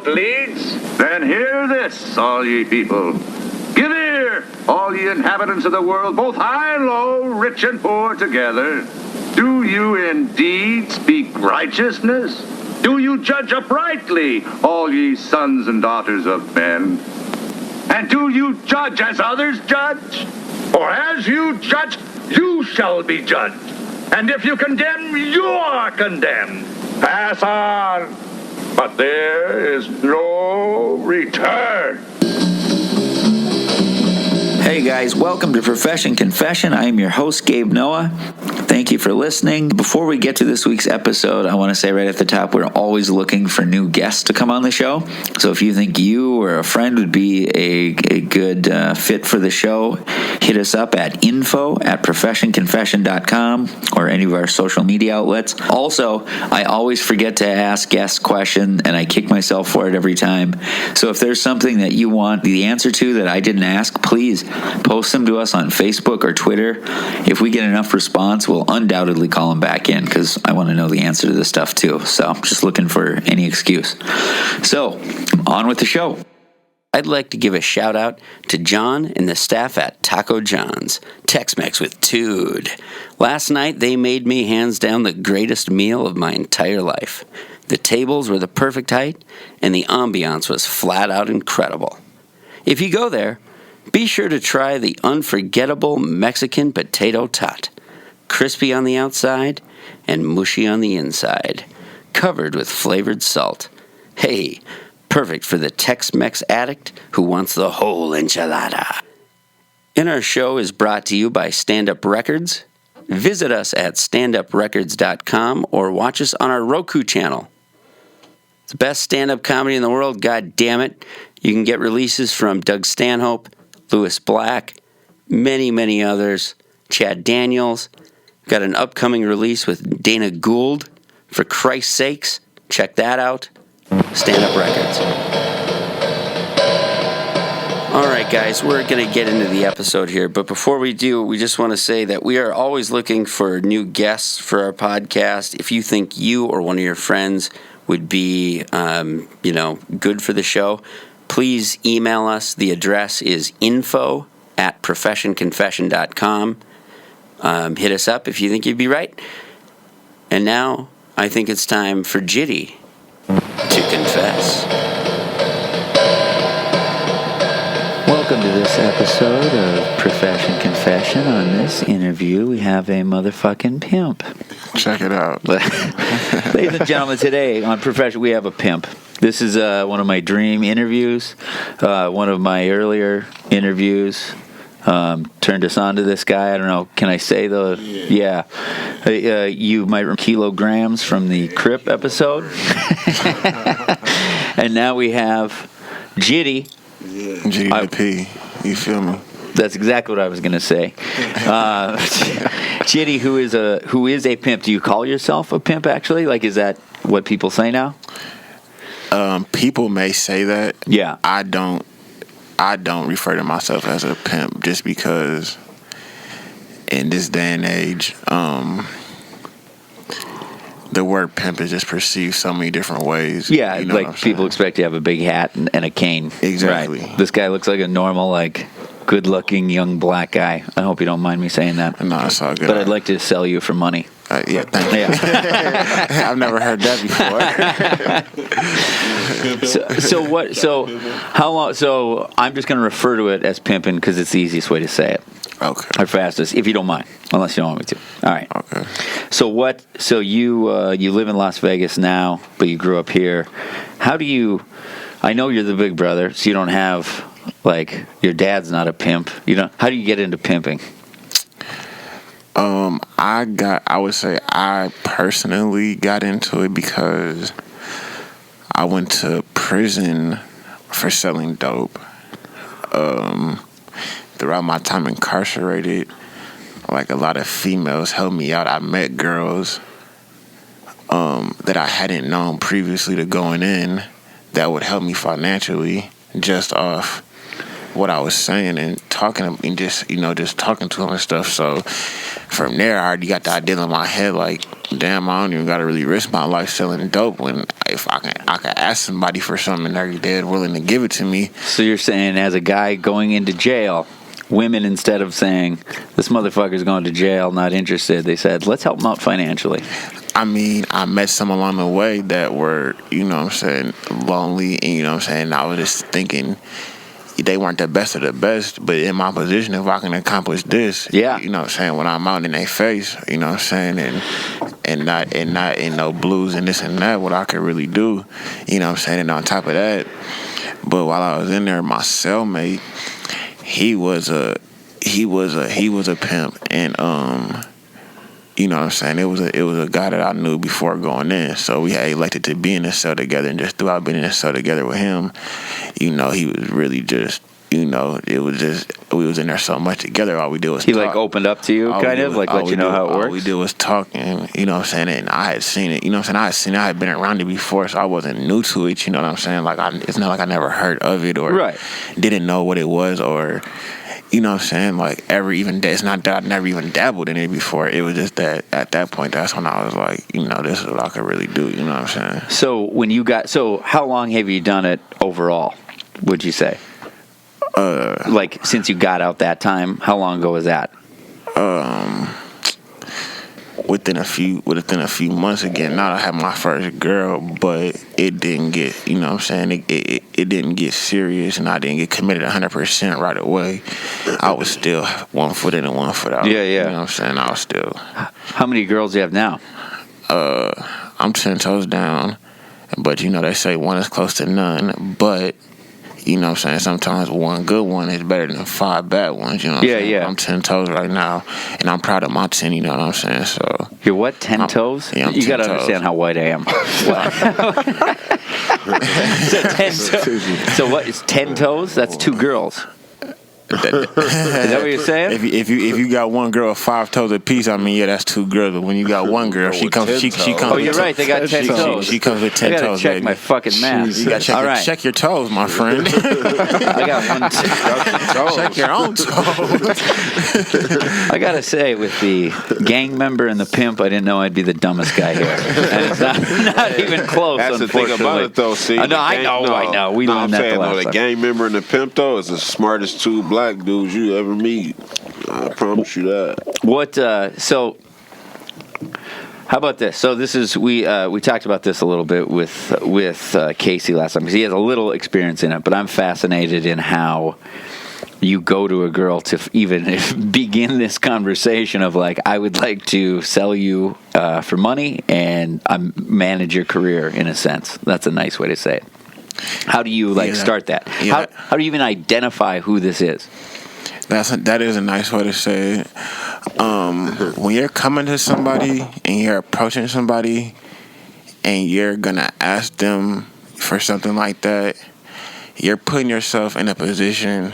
route leads? Then hear this, all ye people. Give ear, all ye inhabitants of the world, both high and low, rich and poor together. Do you indeed speak righteousness? Do you judge uprightly, all ye sons and daughters of men? And do you judge as others judge? For as you judge, you shall be judged. And if you condemn, you are condemned. Pass on. But there is no return. Hey guys, welcome to Profession Confession. I am your host, Gabe Noah. Thank you for listening. Before we get to this week's episode, I want to say right at the top, we're always looking for new guests to come on the show. So if you think you or a friend would be a good fit for the show, hit us up at info@professionconfession.com or any of our social media outlets. Also, I always forget to ask guests questions, and I kick myself for it every time. So if there's something that you want the answer to that I didn't ask, please post them to us on Facebook or Twitter. If we get enough response, we'll undoubtedly call them back in because I want to know the answer to this stuff too. So just looking for any excuse. So on with the show. I'd like to give a shout out to John and the staff at Taco John's, Tex-Mex with Tude. Last night they made me hands down the greatest meal of my entire life. The tables were the perfect height and the ambiance was flat out incredible. If you go there, be sure to try the unforgettable Mexican potato tot. Crispy on the outside and mushy on the inside, covered with flavored salt. Hey, perfect for the Tex-Mex addict who wants the whole enchilada. And our show is brought to you by Stand Up Records. Visit us at standuprecords.com or watch us on our Roku channel. It's the best stand-up comedy in the world, god damn it. You can get releases from Doug Stanhope, Louis Black, many, many others, Chad Daniels. Got an upcoming release with Dana Gould. For Christ's sakes, check that out. Stand Up Records. All right, guys, we're going to get into the episode here. But before we do, we just want to say that we are always looking for new guests for our podcast. If you think you or one of your friends would be, good for the show, please email us. The address is info@professionconfession.com. Hit us up if you think you'd be right. And now, I think it's time for Jiddy to confess. Welcome to this episode of Profession Confession. On this interview, we have a motherfucking pimp. Check it out. Ladies and gentlemen, today on Profession, we have a pimp. This is one of my dream interviews, one of my earlier interviews. Turned us on to this guy. I don't know. Can I say the? Yeah. You might remember Kilograms from the Crip episode. And now we have Jiddy. GDP. You feel me? That's exactly what I was going to say. Jiddy, who is a pimp. Do you call yourself a pimp, actually? Like, is that what people say now? People may say that. Yeah. I don't refer to myself as a pimp just because in this day and age, the word pimp is just perceived so many different ways. Yeah, you know like people expect you to have a big hat and a cane. Exactly. Right. This guy looks like a normal, like, good-looking young black guy. I hope you don't mind me saying that. No, it's all good. But I'd like to sell you for money. Yeah, thank you. Yeah. I've never heard that before. So how long? So I'm just going to refer to it as pimping because it's the easiest way to say it. Okay. Or fastest, if you don't mind, unless you don't want me to. All right. Okay. So what? So you live in Las Vegas now, but you grew up here. How do you? I know you're the big brother, so you don't have like your dad's not a pimp. You know, how do you get into pimping? I would say I personally got into it because I went to prison for selling dope. Throughout my time incarcerated, like a lot of females helped me out. I met girls that I hadn't known previously to going in that would help me financially just off what I was saying and talking and just talking to them and stuff. So from there, I already got the idea in my head, like damn, I don't even gotta really risk my life selling dope when if I can ask somebody for something and they're dead willing to give it to me. So you're saying as a guy going into jail, women, instead of saying, this motherfucker's going to jail, not interested, they said, let's help him out financially. I mean, I met some along the way that were, you know what I'm saying, lonely, and you know what I'm saying, I was just thinking they weren't the best of the best, but in my position, if I can accomplish this, yeah, you know what I'm saying, when I'm out in their face, you know what I'm saying, and not in no blues and this and that, what I could really do, you know what I'm saying, and on top of that, but while I was in there, my cellmate, he was a pimp, and you know what I'm saying, it was a guy that I knew before going in, so we had elected to be in the cell together, and just throughout being in the cell together with him, you know, he was really just, you know, it was just, we was in there so much together, all we did was talk. Like opened up to you, kind of, like let you know how it works? All we did was talk, and you know what I'm saying, and I had seen it, you know what I'm saying, I had been around it before, so I wasn't new to it, you know what I'm saying, like, it's not like I never heard of it, or didn't know what it was, or, you know what I'm saying, like, it's not that I never even dabbled in it before, it was just that, at that point, that's when I was like, you know, this is what I could really do, you know what I'm saying. So how long have you done it overall, would you say? Like, since you got out that time, how long ago was that? Within a few months again. Now I had my first girl, but it didn't get, you know what I'm saying, it didn't get serious, and I didn't get committed 100% right away. I was still 1 foot in and 1 foot out. Yeah. You know what I'm saying? I was still. How many girls do you have now? I'm 10 toes down, but you know they say one is close to none, but you know what I'm saying, sometimes one good one is better than 5 bad ones, you know what I'm saying? I'm 10 toes right now, and I'm proud of my 10, you know what I'm saying? So you're what, 10 toes? Yeah, you got to understand how white I am. So 10 toes. So what is 10 toes? That's 2 girls. Is that what you're saying? If you got one girl with 5 toes apiece, I mean, yeah, that's 2 girls. But when you got one girl, she comes. Oh, you're right. They got 10 toes. She comes with 10 toes. I gotta check baby. my fucking math. You gotta check your toes, my friend. I got one. Check your own toes. I gotta say, with the gang member and the pimp, I didn't know I'd be the dumbest guy here, and it's not even close. That's the thing about it, though. See, I know. We learned that the last time. The gang member and the pimp, though, is the smartest 2 black dudes you ever meet. I promise you that. What? So, how about this? So this is we talked about this a little bit with Casey last time because he has a little experience in it, but I'm fascinated in how you go to a girl to even begin this conversation of like, I would like to sell you for money and manage your career in a sense. That's a nice way to say it. How do you start that? Yeah. How do you even identify who this is? That is a nice way to say it. When you're coming to somebody and you're approaching somebody and you're gonna ask them for something like that, you're putting yourself in a position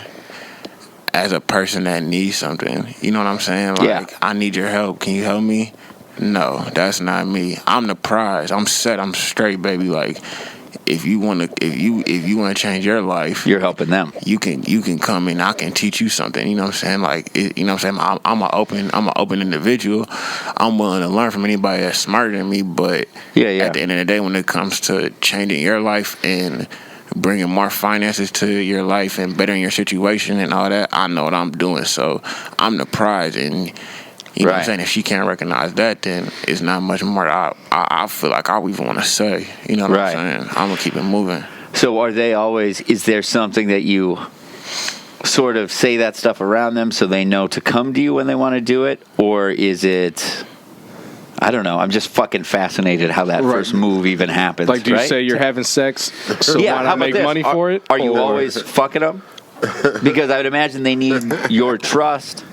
as a person that needs something. You know what I'm saying? Like, I need your help. Can you help me? No, that's not me. I'm the prize. I'm set. I'm straight, baby. Like, if you want to change your life, you're helping them. You can come in. I can teach you something. You know what I'm saying? Like, you know what I'm saying? I'm an open individual. I'm willing to learn from anybody that's smarter than me. But at the end of the day, when it comes to changing your life and bringing more finances to your life and bettering your situation and all that, I know what I'm doing. So I'm the prize, and you know what I'm saying? If she can't recognize that, then it's not much more I feel like I even want to say. You know what I'm saying? I'm going to keep it moving. So are they always, is there something that you sort of say that stuff around them so they know to come to you when they want to do it? Or is it, I don't know, I'm just fucking fascinated how that first move even happens. Like, do you say you're having sex, so why not make money for it? Are you always fucking them? Because I would imagine they need your trust,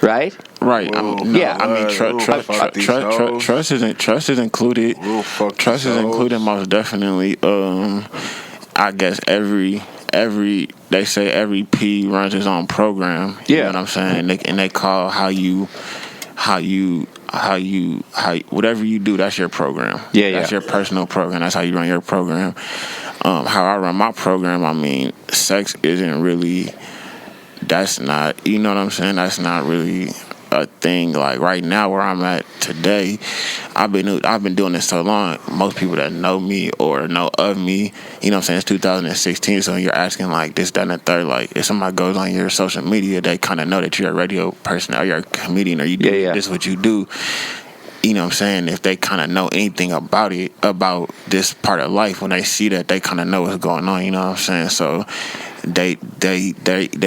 right? Right. I mean, trust is included. Trust is included most definitely. I guess every they say every P runs his own program. You know what I'm saying? And they call how you whatever you do, that's your program. That's your personal program. That's how you run your program. How I run my program, I mean, sex isn't really, that's not, you know what I'm saying? That's not really a thing. Like right now where I'm at today, I've been doing this so long. Most people that know me or know of me, you know what I'm saying, it's 2016, so you're asking like this, that, and the third. Like if somebody goes on your social media, they kind of know that you're a radio person or you're a comedian or you do this is what you do. You know what I'm saying? If they kind of know anything about it, about this part of life, when they see that, they kind of know what's going on. You know what I'm saying? So they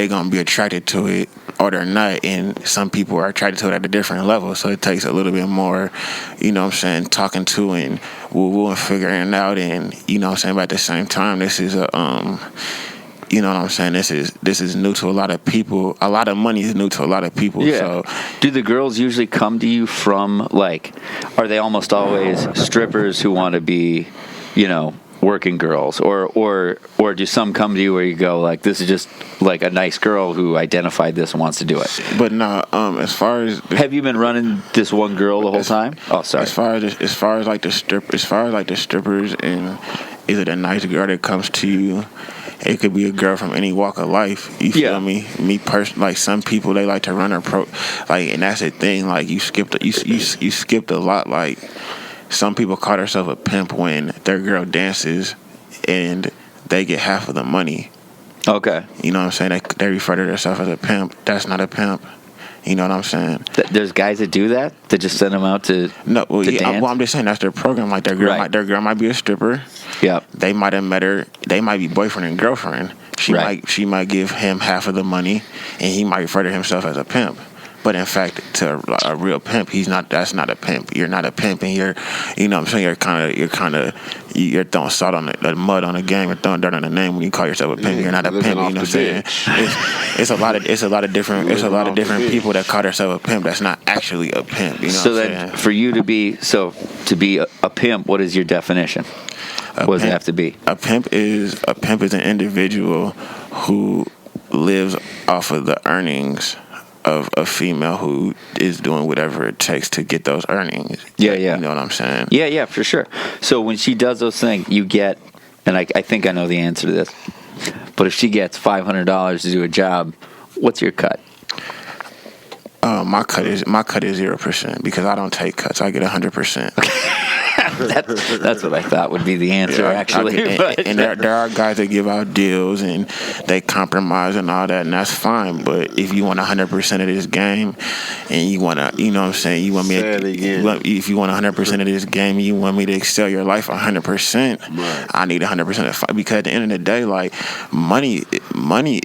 gonna be attracted to it or they're not, and some people are attracted to it at a different level. So it takes a little bit more, you know what I'm saying, talking to and woo and figuring it out. And you know what I'm saying, but at the same time, this is a you know what I'm saying? This is new to a lot of people. A lot of money is new to a lot of people. Yeah. So, do the girls usually come to you from, like, are they almost always strippers who want to be, you know, working girls, or do some come to you where you go like, this is just like a nice girl who identified this and wants to do it? But no, as far as have you been running this one girl the whole time? Oh, sorry. As far as like the strippers, and is it a nice girl that comes to you? It could be a girl from any walk of life. You feel me? Me personally, like some people, they like to run their like, and that's the thing. Like you skipped a lot. Like some people call themselves a pimp when their girl dances, and they get half of the money. Okay. You know what I'm saying? They refer to themselves as a pimp. That's not a pimp. You know what I'm saying? There's guys that do that? That just send them out to no. Well, to dance? I'm just saying that's their program. Like their girl might be a stripper. Yep. They might have met her. They might be boyfriend and girlfriend. She might give him half of the money, and he might refer to himself as a pimp. But in fact, to a real pimp, he's not. That's not a pimp. You're not a pimp, and you know what I'm saying. You're throwing salt on the mud on the game. You're throwing dirt on the name when you call yourself a pimp. You're not a pimp. You know what I'm saying? It's a lot of different people that call themselves a pimp. That's not actually a pimp. You know so what I'm then, saying? for you to be a pimp, what is your definition? What does it have to be? A pimp is an individual who lives off of the earnings of a female who is doing whatever it takes to get those earnings. Yeah. You know what I'm saying? Yeah, for sure. So when she does those things, you get, and I think I know the answer to this, but if she gets $500 to do a job, what's your cut? My cut is 0% because I don't take cuts. I get 100%. That's what I thought would be the answer, actually. And there are guys that give out deals and they compromise and all that, and that's fine. But if you want 100% of this game, and you want to, you know what I'm saying, if you want 100% of this game, and you want me to excel your life 100%, I need 100% because at the end of the day, like money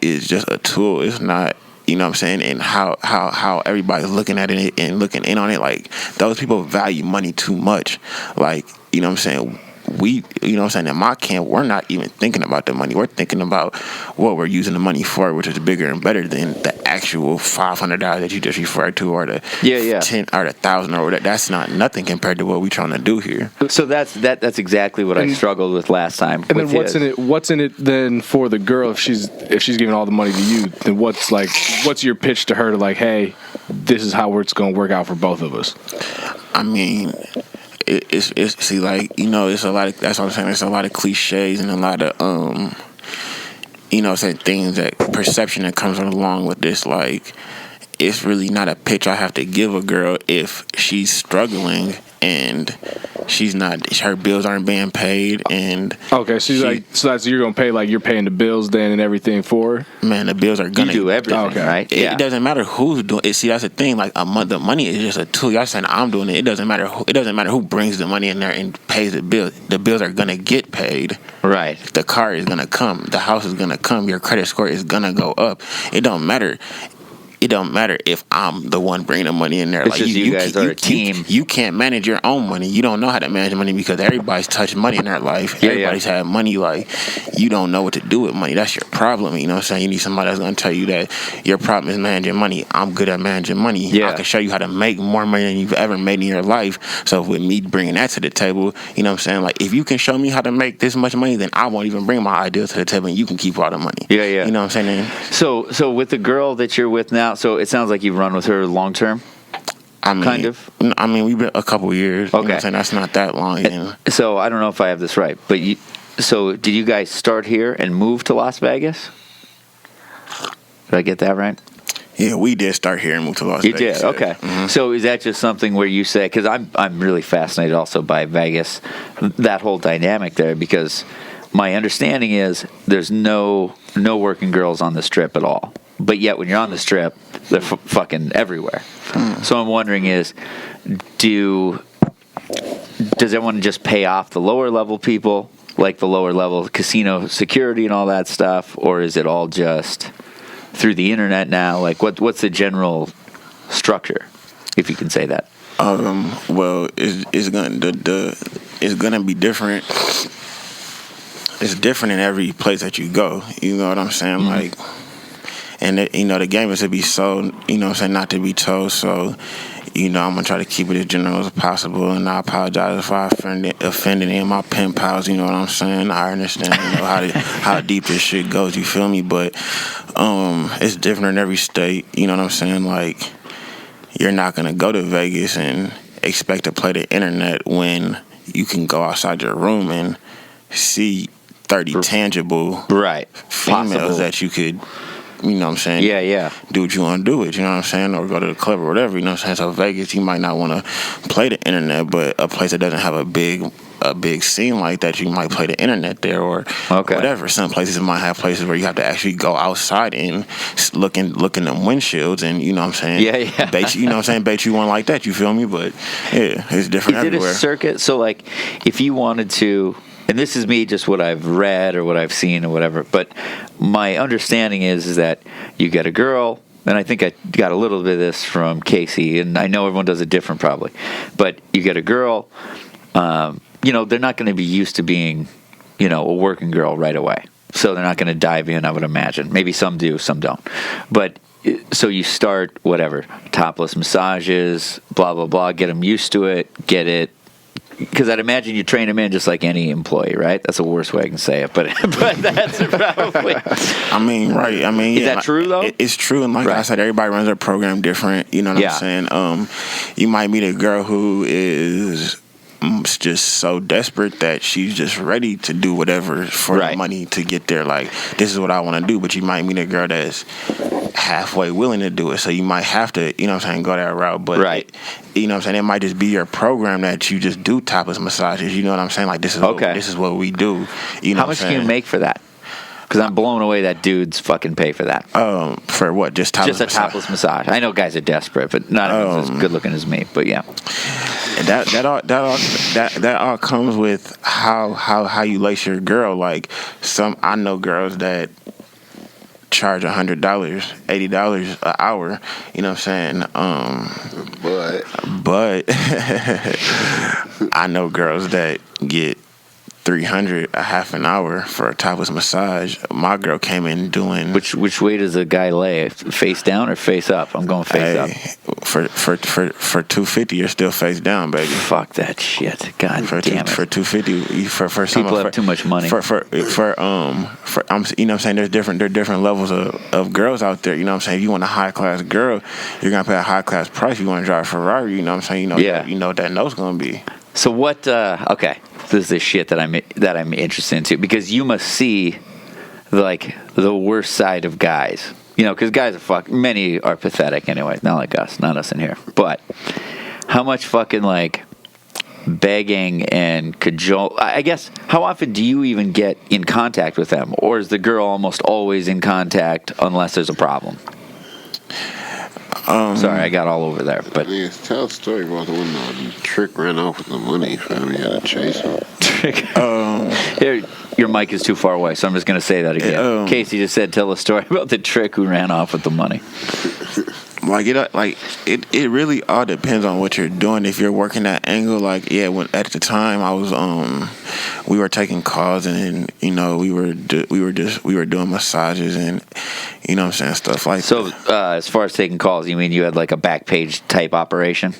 is just a tool. It's not. You know what I'm saying? And how everybody's looking at it and looking in on it, like those people value money too much. Like, you know what I'm saying? You know what I'm saying? In my camp, we're not even thinking about the money. We're thinking about what we're using the money for, which is bigger and better than the actual $500 that you just referred to, or the 10 or the 1,000 or whatever. That's not nothing compared to what we're trying to do here. So that's exactly what I struggled with last time. And then what's in it then for the girl if she's giving all the money to you? Then what's your pitch to her to like, hey, this is how it's going to work out for both of us? I mean. It's see, like, you know, it's a lot of, that's what I'm saying, there's a lot of cliches and a lot of you know, saying things that perception that comes along with this. Like, it's really not a pitch I have to give a girl if she's struggling and she's not, her bills aren't being paid. And okay, so you're gonna pay, like you're paying the bills then and everything for her? Man, the bills are gonna, you do everything, right? It doesn't matter who's doing it. See, that's the thing. Like the money is just a tool. Y'all saying I'm doing it. It doesn't matter who brings the money in there and pays the bill. The bills are gonna get paid. Right. The car is gonna come. The house is gonna come. Your credit score is gonna go up. It don't matter. It don't matter if I'm the one bringing the money in there. It's like just you guys are a team. You can't manage your own money. You don't know how to manage money because everybody's touched money in their life. Everybody's had money. Like, you don't know what to do with money. That's your problem. You know what I'm saying? You need somebody that's going to tell you that your problem is managing money. I'm good at managing money. I can show you how to make more money than you've ever made in your life. So with me bringing that to the table, you know what I'm saying? Like, if you can show me how to make this much money, then I won't even bring my ideas to the table and you can keep all the money. Yeah. You know what I'm saying? So with the girl that you're with now, so it sounds like you've run with her long term. I mean, kind of. I mean, we've been a couple years. Okay, you know what I'm saying? That's not that long. So I don't know if I have this right, but so did you guys start here and move to Las Vegas? Did I get that right? Yeah, we did start here and move to Las You Vegas. did, okay. Mm-hmm. So is that just something where you say? Because I'm really fascinated also by Vegas, that whole dynamic there. Because my understanding is there's no working girls on the Strip at all. But yet when you're on the Strip, they're fucking everywhere. So I'm wondering does everyone just pay off the lower level people, like the lower level casino security and all that stuff, or is it all just through the internet now? Like, what's the general structure, if you can say that? Well, it's gonna be different. It's different in every place that you go. You know what I'm saying? Mm-hmm. Like, and the game is to be sold. You know what I'm saying? Not to be told. So, I'm gonna try to keep it as general as possible. And I apologize if I offended any of my pen pals. You know what I'm saying? I understand how deep this shit goes. You feel me? But it's different in every state. You know what I'm saying? Like, you're not gonna go to Vegas and expect to play the internet when you can go outside your room and see 30 tangible females Possible. that you could, you know what I'm saying? Yeah. Do what you want to do with, you know what I'm saying? Or go to the club or whatever, you know what I'm saying? So Vegas, you might not want to play the internet, but a place that doesn't have a big scene like that, you might play the internet there or whatever. Some places might have places where you have to actually go outside and look in them windshields and, you know what I'm saying? Yeah. Bait you know what I'm saying? Bait you one like that, you feel me? But yeah, it's different everywhere. Is it a circuit? So, like, if you wanted to, and this is me just what I've read or what I've seen or whatever, but my understanding is that you get a girl, and I think I got a little bit of this from Casey, and I know everyone does it different probably, but you get a girl, they're not going to be used to being, a working girl right away. So they're not going to dive in, I would imagine. Maybe some do, some don't. But so you start, whatever, topless massages, blah, blah, blah, get them used to it, get it. Because I'd imagine you train them in just like any employee, right? That's the worst way I can say it, but that's probably. I mean, right. I mean, is that true though? It's true, and like I said, everybody runs their program different. You know what I'm saying? You might meet a girl who is just so desperate that she's just ready to do whatever for the money to get there. Like, this is what I want to do. But you might meet a girl that's halfway willing to do it. So you might have to, you know what I'm saying, go that route. But you know what I'm saying, it might just be your program that you just do topless massages. You know what I'm saying? Like, this is what we do. You know how much can you make for that? Because I'm blown away that dudes fucking pay for that. For what? Just topless Just a topless massage. I know guys are desperate, but not everyone's as good looking as me. But yeah, that all comes with how you lace your girl. Like, I know girls that charge $100, $80 an hour. You know what I'm saying? But I know girls that get $300 a half an hour for a topless massage. My girl came in doing which way does a guy lay? Face down or face up? I'm going face up. For $250, you're still face down, baby. Fuck that shit. God damn it. For $250, for some people have too much money. You know what I'm saying? There are different levels of girls out there. You know what I'm saying? If you want a high class girl, you're gonna pay a high class price. If you want to drive a Ferrari, you know what I'm saying? You know what that note's gonna be. So what? Okay, this is the shit that I'm interested into, because you must see like the worst side of guys. Because guys are many are pathetic anyway. Not like us, not us in here. But how much fucking like begging and cajole? I guess, how often do you even get in contact with them, or is the girl almost always in contact unless there's a problem? Sorry, I got all over there, but tell a story about the one the trick ran off with the money. You had to chase him. Here, your mic is too far away, so I'm just going to say that again. Casey just said, tell a story about the trick who ran off with the money. It really all depends on what you're doing. If you're working that angle, at the time I was we were taking calls, and we were doing massages, and you know what I'm saying, stuff like that. So as far as taking calls, you mean you had like a back page type operation?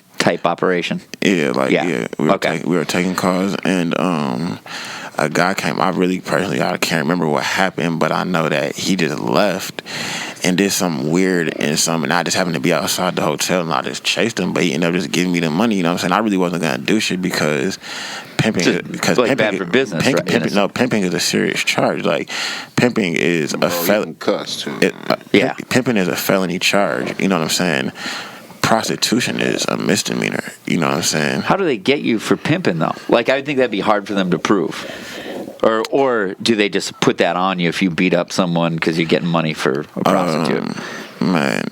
Yeah, we were taking calls, and a guy came. I can't remember what happened, but I know that he just left and did something weird and I just happened to be outside the hotel and I just chased him, but he ended up just giving me the money. You know what I'm saying? I really wasn't gonna do shit because pimping, bad for business. Pimping is a serious charge. Like pimping is a felony. Cuss too. Pimping is a felony charge. You know what I'm saying? Prostitution is a misdemeanor. You know what I'm saying? How do they get you for pimping though? Like I would think that'd be hard for them to prove. Or do they just put that on you if you beat up someone because you're getting money for a prostitute? Man,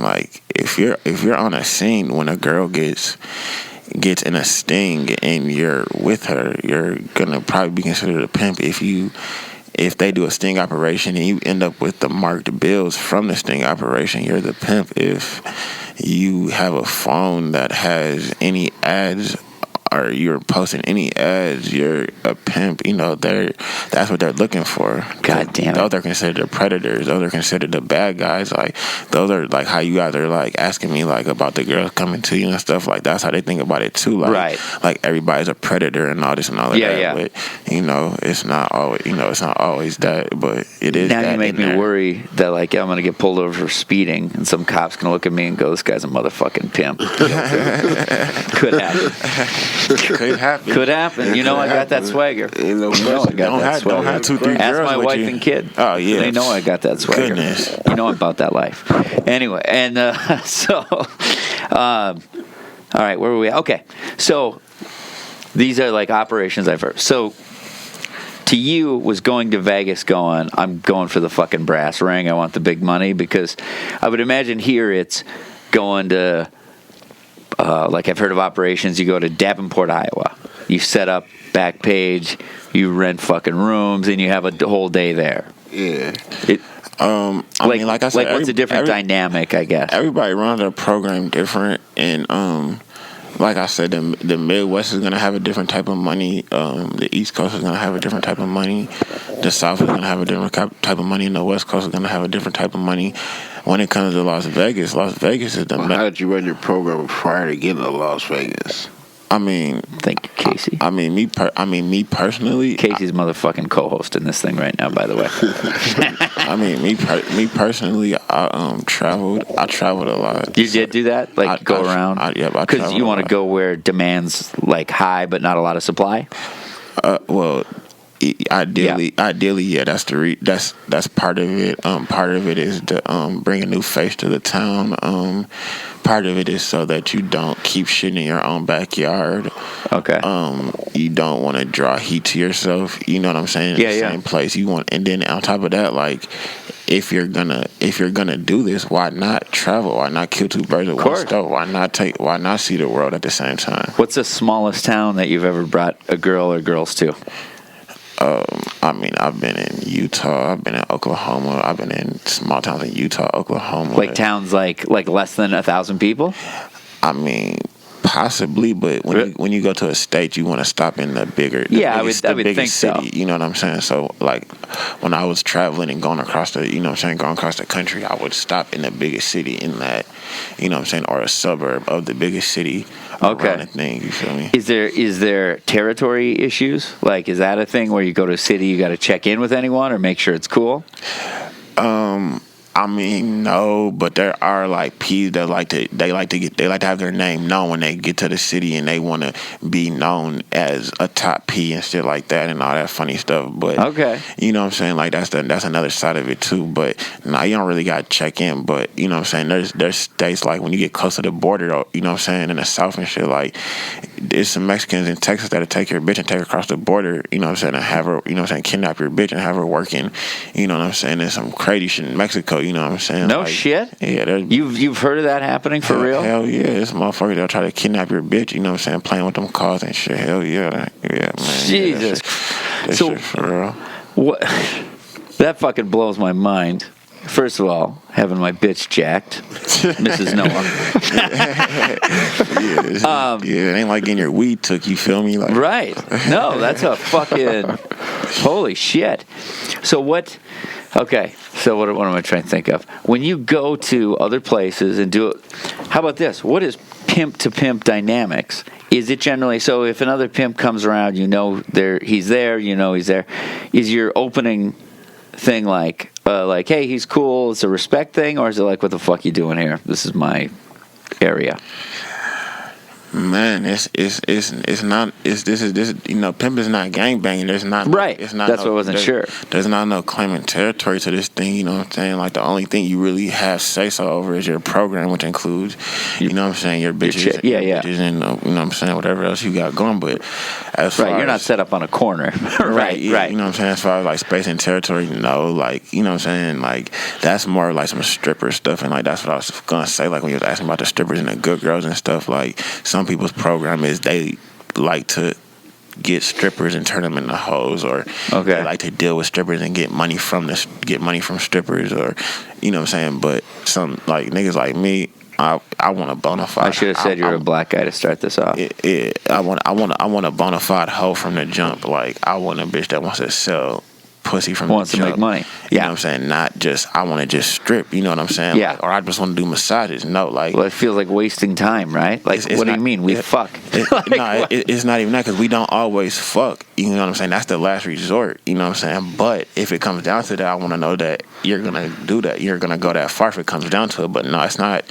like if you're on a scene when a girl gets in a sting and you're with her, you're gonna probably be considered a pimp. If they do a sting operation and you end up with the marked bills from the sting operation, you're the pimp. If you have a phone that has any ads or you're posting any ads, you're a pimp. You know, that's what they're looking for. God damn it. Those are considered the predators. Those are considered the bad guys. Like, those are like how you guys are like asking me like about the girls coming to you and stuff. Like, that's how they think about it too. Like, right. Like everybody's a predator and all this and all of that. Yeah. But, you know, it's not always that, but it is. Now that you make me worry that like I'm going to get pulled over for speeding and some cop's going to look at me and go, this guy's a motherfucking pimp. Could happen. Could happen. You know I got that swagger. Ain't no don't have 2-3 girls. Ask my with wife you. and kid. Oh yeah, they know I got that swagger. Goodness. You know about that life. Anyway, and all right, where were we? Okay, so these are like operations I've heard. So to you was going to Vegas going, I'm going for the fucking brass ring. I want the big money, because I would imagine here it's going to. Like I've heard of operations, you go to Davenport, Iowa. You set up Backpage, you rent fucking rooms, and you have a whole day there. Yeah. I mean, like I said, what's a different dynamic, I guess? Everybody runs their program different, and like I said, the Midwest is gonna have a different type of money. The East Coast is gonna have a different type of money. The South is gonna have a different type of money, and the West Coast is gonna have a different type of money. When it comes to Las Vegas is the. Well, how did you run your program prior to getting to Las Vegas? I mean, thank you, Casey. I mean, me personally. Casey's motherfucking co-hosting this thing right now, by the way. I mean, me personally, I traveled a lot. You did do that, like go around. Because you want to go where demand's like high, but not a lot of supply. Well, ideally, yeah. That's part of it. Part of it is to bring a new face to the town. Part of it is so that you don't keep shit in your own backyard. Okay. You don't want to draw heat to yourself. You know what I'm saying? In the same place you want, and then on top of that, like if you're gonna do this, why not travel? Why not kill two birds with one stone? Why not see the world at the same time? What's the smallest town that you've ever brought a girl or girls to? I mean, I've been in Utah, I've been in Oklahoma, I've been in small towns in Utah, Oklahoma. Like towns like less than 1,000 people? I mean, possibly, but when you go to a state, you want to stop in the bigger, I would think city. So. You know what I'm saying? So, like, when I was traveling and going across the, going across the country, I would stop in the biggest city in that, or a suburb of the biggest city. Okay. The thing, you feel me? Is there territory issues? Like, is that a thing where you go to a city, you got to check in with anyone or make sure it's cool? I mean, no, but there are like P's that like to have their name known when they get to the city, and they want to be known as a top P and shit like that and all that funny stuff. But you know what I'm saying? Like that's another side of it too. But nah, you don't really got to check in. But you know what I'm saying? There's states like when you get close to the border, you know what I'm saying, in the South and shit, like there's some Mexicans in Texas that'll take your bitch and take her across the border, you know what I'm saying, and have her, you know what I'm saying, kidnap your bitch and have her working, you know what I'm saying. There's some crazy shit in Mexico, you know what I'm saying. No shit? Yeah. You've heard of that happening for real? Hell yeah. This motherfucker, they'll try to kidnap your bitch, you know what I'm saying, playing with them cars and shit. Hell yeah. Yeah, man. Jesus. That shit for real. What? That fucking blows my mind. First of all, having my bitch jacked, Mrs. Noah. It ain't like getting your weed took, you feel me? Like, right. No, that's a fucking holy shit. So what? Okay, so what am I trying to think of? When you go to other places and do it, how about this? What is pimp to pimp dynamics? Is it generally, so if another pimp comes around, he's there, he's there. Is your opening thing like, hey, he's cool, it's a respect thing, or is it like, what the fuck you doing here? This is my area. Man, this is pimp is not gangbanging. There's not right. It's not. That's what I wasn't sure. There's not no claiming territory to this thing. You know what I'm saying? Like the only thing you really have say so over is your program, which includes, you know what I'm saying, your bitches, bitches and you know what I'm saying, whatever else you got going. But as far you're not set up on a corner, right? You know what I'm saying? As far as like space and territory, no, like you know what I'm saying, like that's more like some stripper stuff, and like that's what I was gonna say. Like when you was asking about the strippers and the good girls and stuff, like some people's program is they like to get strippers and turn them into hoes, or they like to deal with strippers and get money from strippers, or you know what I'm saying. But some like niggas like me, I want a bona fide. I should have said you're a black guy to start this off. I want a bona fide hoe from the jump. Like I want a bitch that wants to sell pussy from wants the to jump. make money. You know what I'm saying? Not just I want to just strip. You know what I'm saying? Yeah. Like, or I just want to do massages. No, like. Well, it feels like wasting time, right? Like, what do you mean? We fuck. It's not even that, because we don't always fuck. You know what I'm saying? That's the last resort. You know what I'm saying? But if it comes down to that, I want to know that you're gonna do that. You're gonna go that far if it comes down to it. But no, it's not.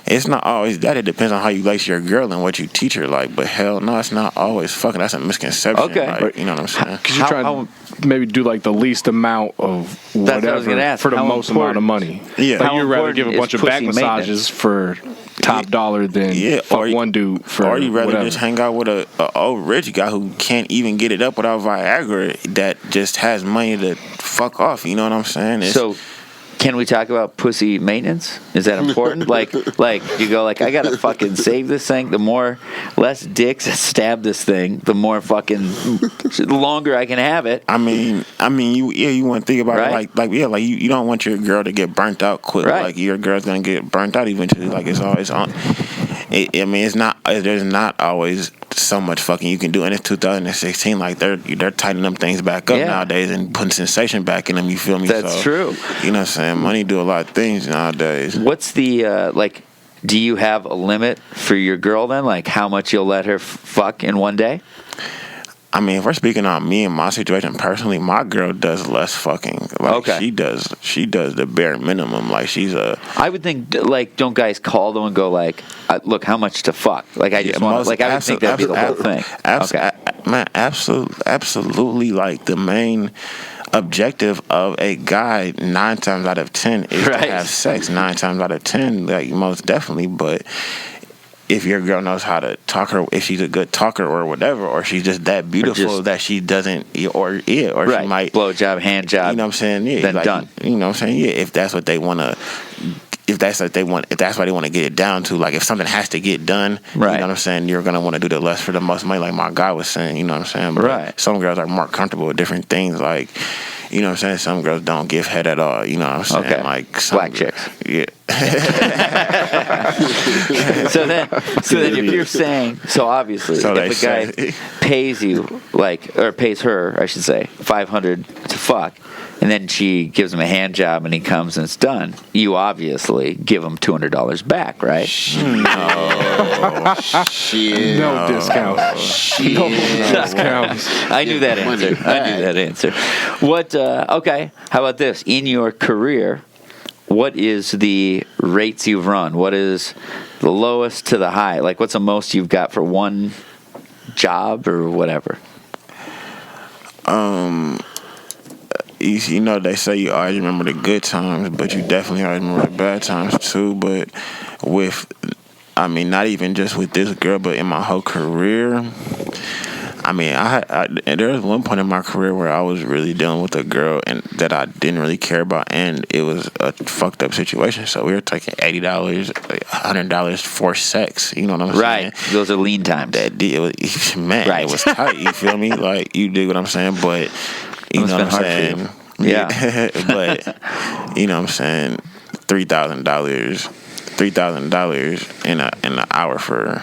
It's not always that. It depends on how you lace your girl and what you teach her. Like, but hell no, it's not always fucking. That's a misconception. Okay. Like, you know what I'm saying? Because you're trying to maybe do like the least amount of whatever what I was gonna ask. for the How most amount of money. Yeah. Like How you'd rather give a important bunch is of back pussy massages for top dollar than fuck one dude for or you rather whatever. just hang out with a old rich guy who can't even get it up without Viagra, that just has money to fuck off. You know what I'm saying? So, can we talk about pussy maintenance? Is that important? like you go like, I gotta fucking save this thing. The less dicks that stab this thing, the more fucking, the longer I can have it. I mean, you want to think about it like you don't want your girl to get burnt out quick. Right. Like your girl's gonna get burnt out eventually. Like it's always on. It's not. There's not always so much fucking you can do, and it's 2016. Like they're tightening them things back up nowadays and putting sensation back in them. You feel me? That's true. You know what I'm saying? Money do a lot of things nowadays. What's the do you have a limit for your girl then? Like how much you'll let her fuck in one day? I mean, if we're speaking on me and my situation personally, my girl does less fucking. Like she does the bare minimum. Like she's a. I would think like, don't guys call them and go like, look, how much to fuck? Like I just want, like I would think that'd be the whole thing. Man, absolutely. Like the main objective of a guy 9 times out of 10 is to have sex. 9 times out of 10, like most definitely, but. If your girl knows how to talk her, if she's a good talker or whatever, or she's just that beautiful that she doesn't, or she might blow job, hand job. You know what I'm saying? Yeah, then like, done. You know what I'm saying? Yeah, if that's what they want to, if that's why they want to get it down to, like if something has to get done, you know what I'm saying? You're gonna want to do the less for the most money, like my guy was saying. You know what I'm saying? But some girls are more comfortable with different things, like. You know what I'm saying? Some girls don't give head at all. You know what I'm saying? Okay. Like black chicks. Yeah. so then if you're saying, so obviously if a guy pays you or pays her, I should say, $500 to fuck, and then she gives him a hand job and he comes and it's done, you obviously give him $200 back, right? No. Shit. No discounts. No discounts. I knew that answer. What? Okay. How about this? In your career, what is the rates you've run? What is the lowest to the high? Like, what's the most you've got for one job or whatever? You know, they say you always remember the good times, but you definitely always remember the bad times too. But not even just with this girl, but in my whole career. I mean, there was one point in my career where I was really dealing with a girl and that I didn't really care about, and it was a fucked up situation. So we were taking $80, $100 for sex. You know what I'm saying? Right. Those are lean times. It was tight. You feel me? Like, you dig what I'm saying? But you know what I'm saying? Yeah. But you know what I'm saying? $3,000 in an hour for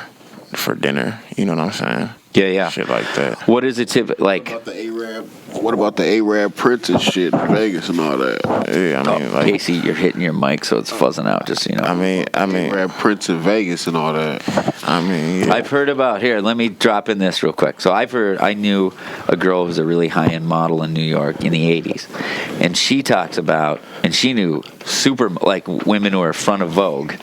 dinner. You know what I'm saying? Yeah. Shit like that. What is it like? About the Arab What about the Arab Princess shit in Vegas and all that? Yeah, I mean, like, Casey, you're hitting your mic, so it's fuzzing out. Just so you know. I mean, Arab Prince in Vegas and all that. I mean, yeah. I've heard about here. Let me drop in this real quick. So I knew a girl who was a really high-end model in New York in the '80s, and she talks about, and she knew super like women who were front of Vogue,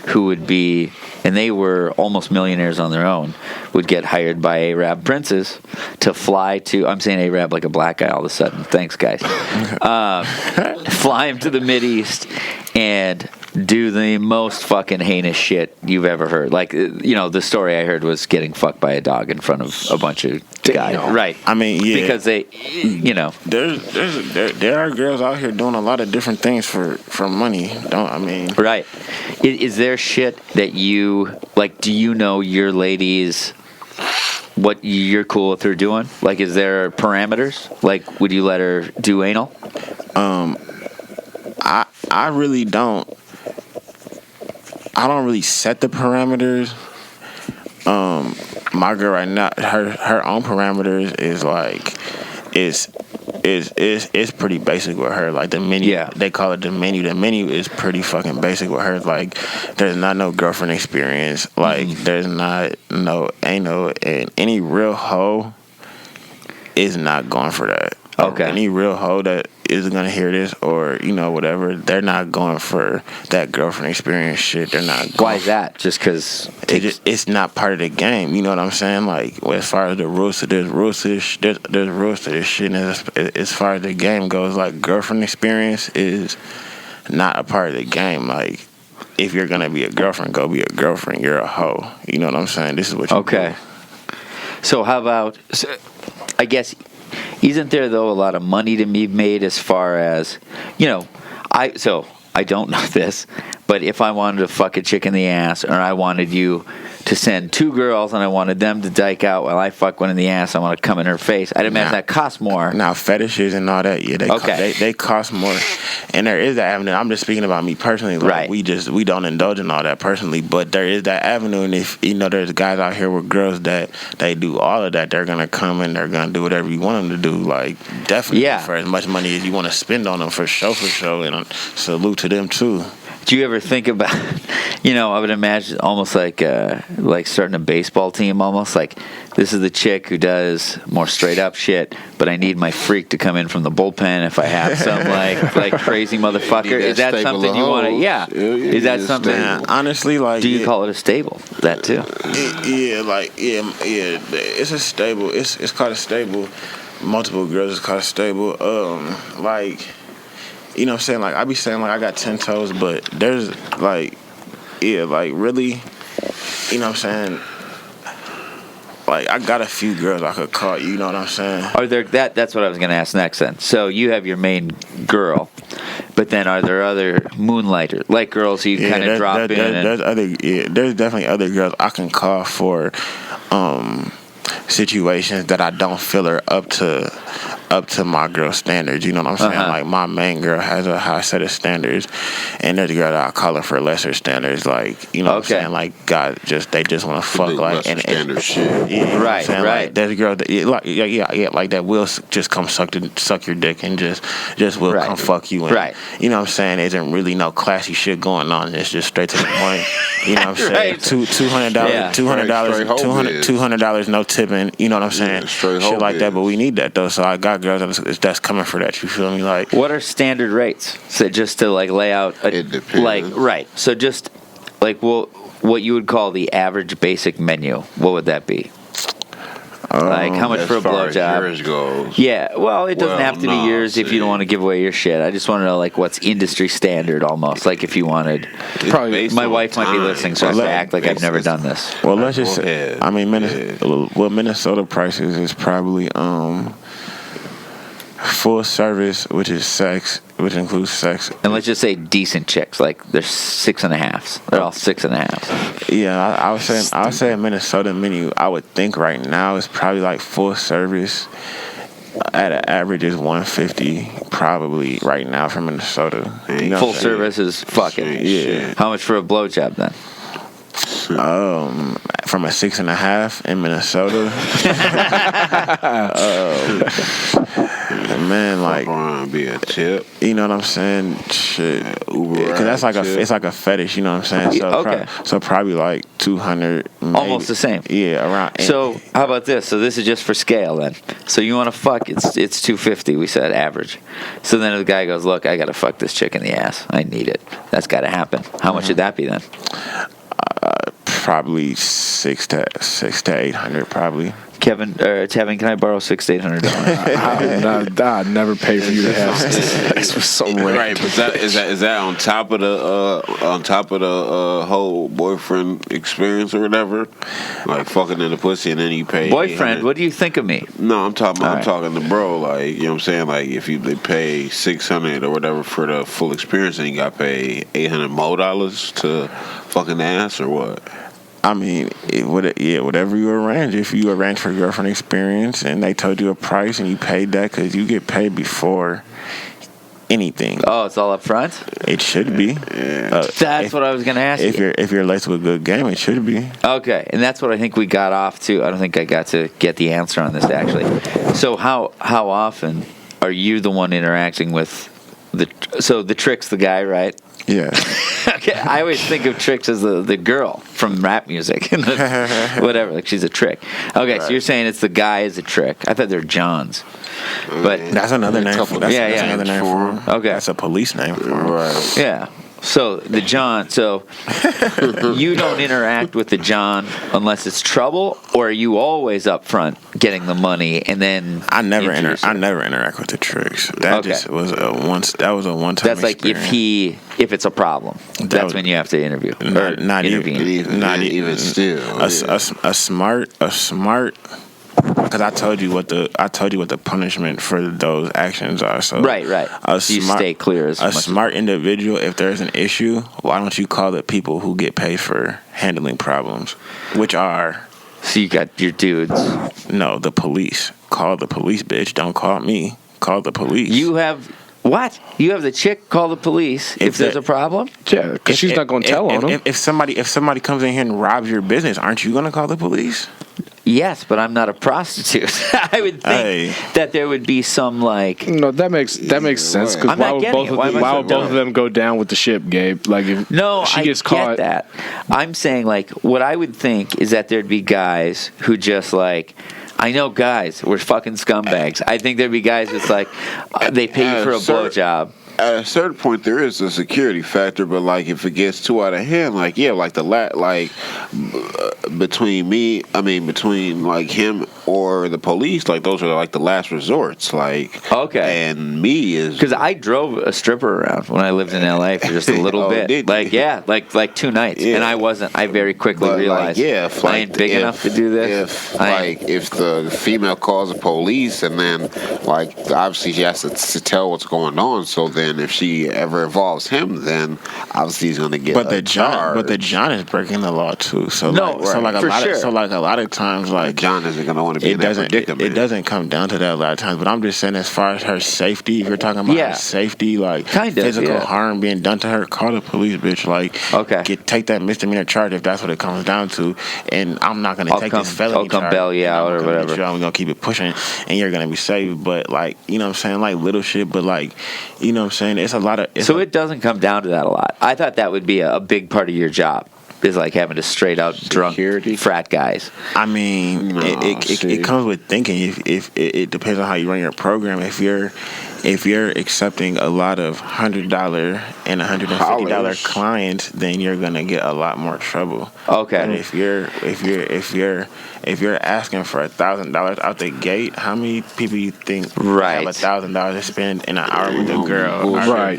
who would be, and they were almost millionaires on their own, would get hired by Arab princes to fly to. I'm saying Arab like a black guy all of a sudden. Thanks, guys. Fly him to the Mideast and do the most fucking heinous shit you've ever heard. Like, the story I heard was getting fucked by a dog in front of a bunch of guys. Right. I mean, yeah. Because they, there are girls out here doing a lot of different things for money. Right. Is there shit that you, like, do you know your ladies, what you're cool with her doing? Like, is there parameters? Like, would you let her do anal? I really don't. I don't really set the parameters. My girl right now, her own parameters is like, it's pretty basic with her. Like the menu, they call it the menu. The menu is pretty fucking basic with her. Like, there's not no girlfriend experience. Like, there's not ain't no, and any real hoe is not going for that. Okay. Any real hoe that is gonna hear this or whatever, they're not going for that girlfriend experience shit. They're not. Why is that? Just because it's not part of the game. You know what I'm saying? Like, as far as the rules, there's rules to this shit. And as far as the game goes, like, girlfriend experience is not a part of the game. Like, if you're gonna be a girlfriend, go be a girlfriend. You're a hoe. You know what I'm saying? This is what you do. So how about? I guess. Isn't there, though, a lot of money to be made as far as, I don't know this, but if I wanted to fuck a chick in the ass, or I wanted you to send two girls and I wanted them to dyke out while I fuck one in the ass, I want to come in her face, I'd imagine that costs more. Now, fetishes and all that, they cost more. And there is that avenue. I'm just speaking about me personally. Like, right. We don't indulge in all that personally, but there is that avenue. And if, there's guys out here with girls that they do all of that, they're going to come and they're going to do whatever you want them to do. Like, definitely for as much money as you want to spend on them, for sure. And salute to them, too. Do you ever think about, I would imagine almost like starting a baseball team, almost like this is the chick who does more straight up shit, but I need my freak to come in from the bullpen if I have some like crazy motherfucker. Is that something you want to? Yeah. Is that something? Man, honestly, like, do you call it a stable? That too. It's a stable. It's called a stable. Multiple girls is called a stable. Like. You know what I'm saying? Like, I be saying, like, I got 10 toes, but there's, like, really, you know what I'm saying? Like, I got a few girls I could call, you know what I'm saying? Are there, that's what I was going to ask next then. So you have your main girl, but then are there other moonlighter, like girls you kind of drop in? There's definitely other girls I can call for, situations that I don't feel are up to my girl standards. You know what I'm saying? Like, my main girl has a high set of standards, and there's a girl that I call her for lesser standards. Like, you know what I'm saying? Like, they just want to fuck, like, and standard shit. Yeah, right. Like, there's a girl that like that will just come suck your dick and just will come fuck you. And, you know what I'm saying? There isn't really no classy shit going on. It's just straight to the point. You know what I'm saying? $200, no tipping. You know what I'm saying? Shit like that. But we need that though. So I got girls that's coming for that. You feel me? Like, what are standard rates? So just to like lay out, it depends. So just like what you would call the average basic menu. What would that be? Like, how much for a blowjob? Yours goes. Yeah, well, it doesn't have to be yours if you don't want to give away your shit. I just want to know, like, what's industry standard almost. Like, if you wanted. Probably. My wife might be listening, so I have to act like I've never done this. Well, let's just say, I mean, Minnesota prices is probably full service, which is sex, which includes sex. And let's just say decent chicks, like they're 6.5s. They're all 6.5s. Yeah, I was saying Minnesota menu. I would think right now is probably like full service at an average is $150 probably right now for Minnesota. You know, full service is fucking. Yeah. How much for a blowjob then? From a 6.5 in Minnesota. And man, like, Fuck around, be a tip. you know what I'm saying? Shit, because that's like it's like a fetish. You know what I'm saying? So Okay. so probably like 200. Almost the same. Yeah, around. So how about this? So this is just for scale then. So you want to fuck? It's 250. We said average. So then the guy goes, look, I got to fuck this chick in the ass. I need it. That's got to happen. How much should that be then? Probably 600 to 800, probably. Tevin, can I borrow $600 to $800? I'd never pay for you to have sex with some random. Right, but is that on top of the whole boyfriend experience or whatever? Like fucking in the pussy and then you pay. Boyfriend, what do you think of me? No, I'm talking All right. to bro. Like, you know what I'm saying? Like if they pay $600 or whatever for the full experience, and you got to pay $800 more to fucking the ass or what? I mean, whatever you arrange. If you arrange for girlfriend experience and they told you a price and you paid that, because you get paid before anything. Oh, it's all up front? It should be. That's what I was going to ask you. If you're laced with a good game, it should be. Okay, and that's what I think we got off to. I don't think I got to get the answer on this, actually. So how often are you the one interacting with the Trick's the guy, right? Yeah. Okay, I always think of Trix as the girl from rap music. Whatever, like she's a trick. Okay, so you're saying it's the guy is a trick. I thought they're Johns. But That's another name for that's Yeah, another name for him. Okay. That's a police name for him. Right. yeah. So the John, so you don't interact with the John unless it's trouble, or are you always up front getting the money and then I never introduce it? interact with the Tricks. That just was a one time That's like if it's a problem, that's was- when you have to interview or not intervene. Not even still. a smart. Because I told you what the punishment for those actions are. So Right. So you stay clear as much. Smart individual. If there's an issue, why don't you call the people who get paid for handling problems, which are So you got your dudes. the police. Call the police, bitch. Don't call me. Call the police. You have what? You have the chick call the police if there's a problem? Yeah, because she's not going to tell on him. If somebody comes in here and robs your business, aren't you going to call the police? Yes, but I'm not a prostitute. I would think that there would be some like. No, that makes sense. Because I'm not getting it. Why am I so would both of dumb? them go down with the ship, Gabe? Like if she gets caught. Get that. I'm saying like what I would think is that there'd be guys who just like. I know guys, we're fucking scumbags. I think there'd be guys that's like they pay you for a blowjob. At a certain point, there is a security factor, but like if it gets too out of hand, like like between like him or the police, like those are like the last resorts. Like and me is because I drove a stripper around when I lived in LA for just a little bit. did Like you? like 2 nights, and I wasn't. I very quickly But, realized, I ain't big enough to do this. If the female calls the police, and then like obviously she has to tell what's going on, so then if she ever involves him, then obviously he's going to get. But the John is breaking the law too. So a lot of times, like John isn't going to want to be in that predicament. It doesn't come down to that a lot of times. But I'm just saying, as far as her safety, if you're talking about her safety, like physical harm being done to her, call the police, bitch. Like take that misdemeanor charge if that's what it comes down to. And I'm not going to take this felony charge. I'll come bail you out or whatever. We're going to keep it pushing, and you're going to be safe. But like, you know what I'm saying, like little shit. But like, you know what I'm saying, it's a lot of. It doesn't come down to that a lot. I thought that would be a big part of your job. Is like having to straight out drunk frat guys. I mean, it comes with thinking. If it depends on how you run your program. If you're accepting a lot of $100 and $150 clients, then you're gonna get a lot more trouble. Okay. But if you're asking for $1,000 out the gate, how many people you think have $1,000 to spend in an hour with a girl are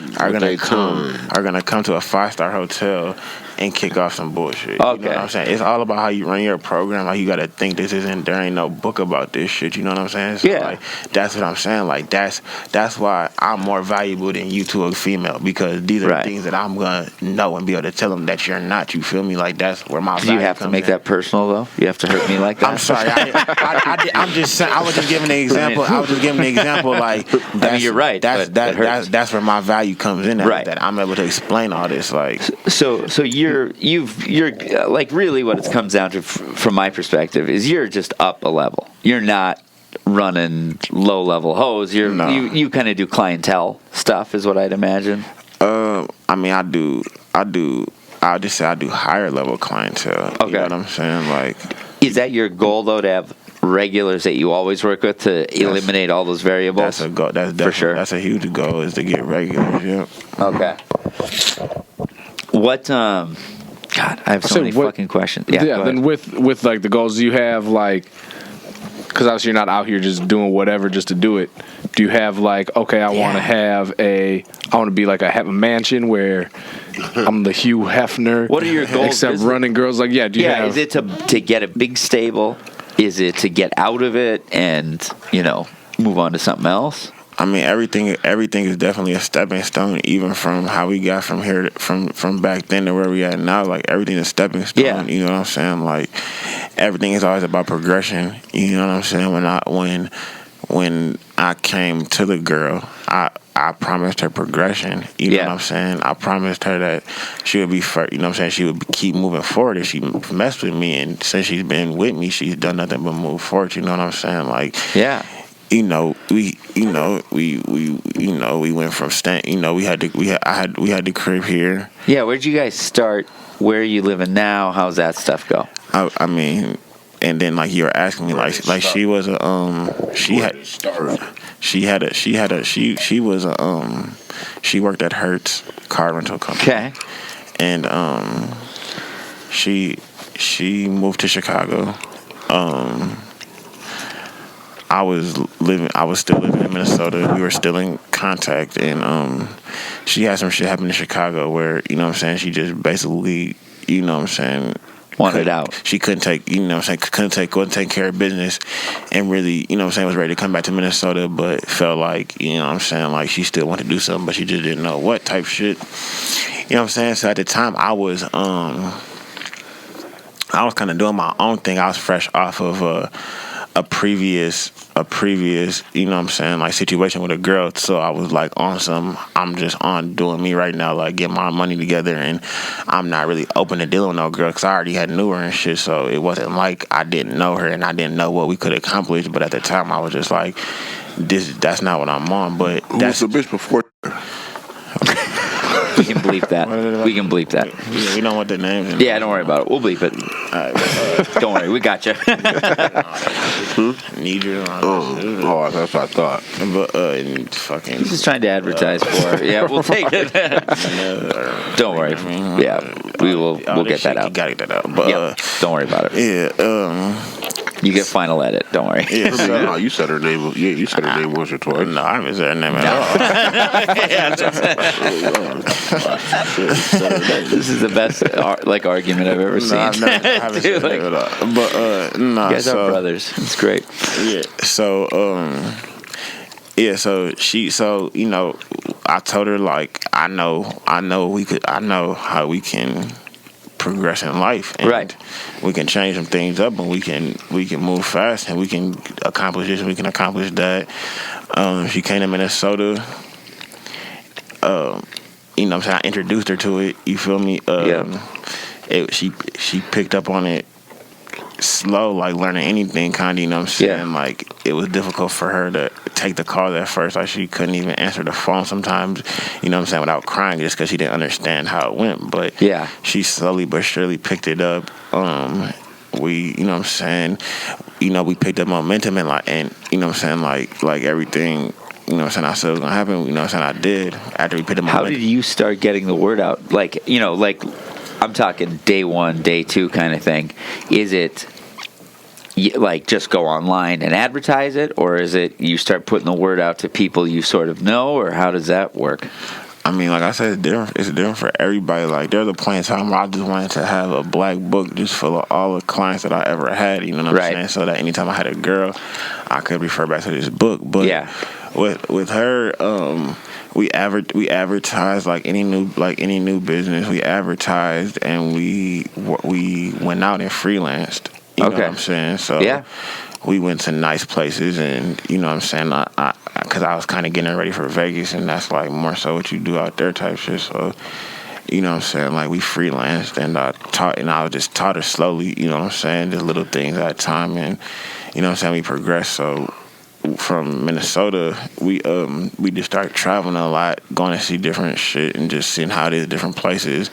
gonna come to a 5-star hotel and kick off some bullshit? Okay. You know what I'm saying? It's all about how you run your program. How you got to think there ain't no book about this shit. You know what I'm saying? So like, that's what I'm saying. Like that's why I'm more valuable than you to a female, because these are things that I'm gonna know and be able to tell them that you're not. You feel me? Like that's where my value Do you have to make that personal though? You have to hurt me like that? I'm sorry. I'm just saying. I was just giving an example. Like that's, I mean, you're right. That's where my value comes in. That I'm able to explain all this. Like so you're like really what it comes down to from my perspective is you're just up a level. You're not running low level hoes. No. You kind of do clientele stuff, is what I'd imagine. I mean, I'll just say I do higher level clientele. Okay. You know what I'm saying? Like, Is that your goal though, to have regulars that you always work with to eliminate all those variables? that's a goal. That's for sure. That's a huge goal, is to get regulars. Yeah. Okay. What? God, I have so many fucking questions. Yeah. Yeah. Then with like the goals, do you have like? Because obviously you're not out here just doing whatever just to do it. Do you have like, okay, I want to be like, I have a mansion where I'm the Hugh Hefner. What are your goals? Except running girls, like, do you have? Is it to get a big stable? Is it to get out of it and move on to something else? I mean, everything is definitely a stepping stone, even from how we got from here, from back then to where we at now. Like, everything's a stepping stone. Yeah. You know what I'm saying? Like, everything is always about progression. You know what I'm saying? When I came to the girl, I promised her progression. You know what I'm saying? I promised her that she would be first. You know what I'm saying? She would keep moving forward if she messed with me. And since she's been with me, she's done nothing but move forward. You know what I'm saying? Like, yeah. We went from we had the crib here. Yeah, where'd you guys start? Where are you living now? How's that stuff go? I mean, and then like you were asking me, like she was she worked at Hertz car rental company. Okay. And she moved to Chicago. I was still living in Minnesota. We were still in contact, and she had some shit happen in Chicago where, you know what I'm saying, she just basically, you know what I'm saying, wanted out. She couldn't take, you know what I'm saying, couldn't take care of business, and really, you know what I'm saying, was ready to come back to Minnesota, but felt like, you know what I'm saying, like she still wanted to do something, but she just didn't know what type shit. You know what I'm saying? So at the time, I was kind of doing my own thing. I was fresh off of a previous, you know what I'm saying, like situation with a girl. So I was like I'm just on doing me right now, like getting my money together, and I'm not really open to dealing with no girl because I already knew her and shit. So it wasn't like I didn't know her and I didn't know what we could accomplish. But at the time I was just like, that's not what I'm on. But that's the bitch before. We can bleep that. We can bleep that. Yeah, we don't want the names. Yeah, don't worry about it. We'll bleep it. All right, don't worry, we got you. Need you. Oh, that's what I thought. But fucking. He's just trying to advertise for it. Yeah, we'll take it. Don't worry. Yeah, we'll get that out. You gotta get that out. But don't worry about it. Yeah. You get final edit. Don't worry. Yeah, no, you said her name. Yeah, you said her name once or twice. No, I haven't said her name at all. This is the best argument I've ever seen. I haven't said her name at all. But no, you guys are brothers. It's great. Yeah. So so you know, I told her like I know how we can progress in life, and we can change some things up, and we can move fast, and we can accomplish this and we can accomplish that. She came to Minnesota. You know what I'm saying, I introduced her to it, you feel me? She picked up on it slow, like learning anything kind of, you know what I'm saying? Like it was difficult for her to take the calls at first. Like she couldn't even answer the phone sometimes, you know what I'm saying, without crying, just because she didn't understand how it went. But she slowly but surely picked it up. We, you know what I'm saying, you know, we picked up momentum, and you know what I'm saying, like everything, you know what I'm saying, I said it was gonna happen, you know what I'm saying, I did after we picked up momentum. How did you start getting the word out? Like, you know, like I'm talking day 1, day 2 kind of thing. Is it like just go online and advertise it, or is it you start putting the word out to people you sort of know, or how does that work? I mean, like I said, it's different for everybody. Like, there's a point in time where I just wanted to have a black book just full of all the clients that I ever had, you know what I'm saying? So that anytime I had a girl, I could refer back to this book. But with her, we advertised like any new business. We advertised, and we went out and freelanced. You know what I'm saying? So we went to nice places, and you know what I'm saying, because I was kind of getting ready for Vegas, and that's like more so what you do out there type shit. So you know what I'm saying, like we freelanced, and I just taught her slowly, you know what I'm saying, just little things at a time, and you know what I'm saying, we progressed. So from Minnesota, we just started traveling a lot, going to see different shit and just seeing how it is different places.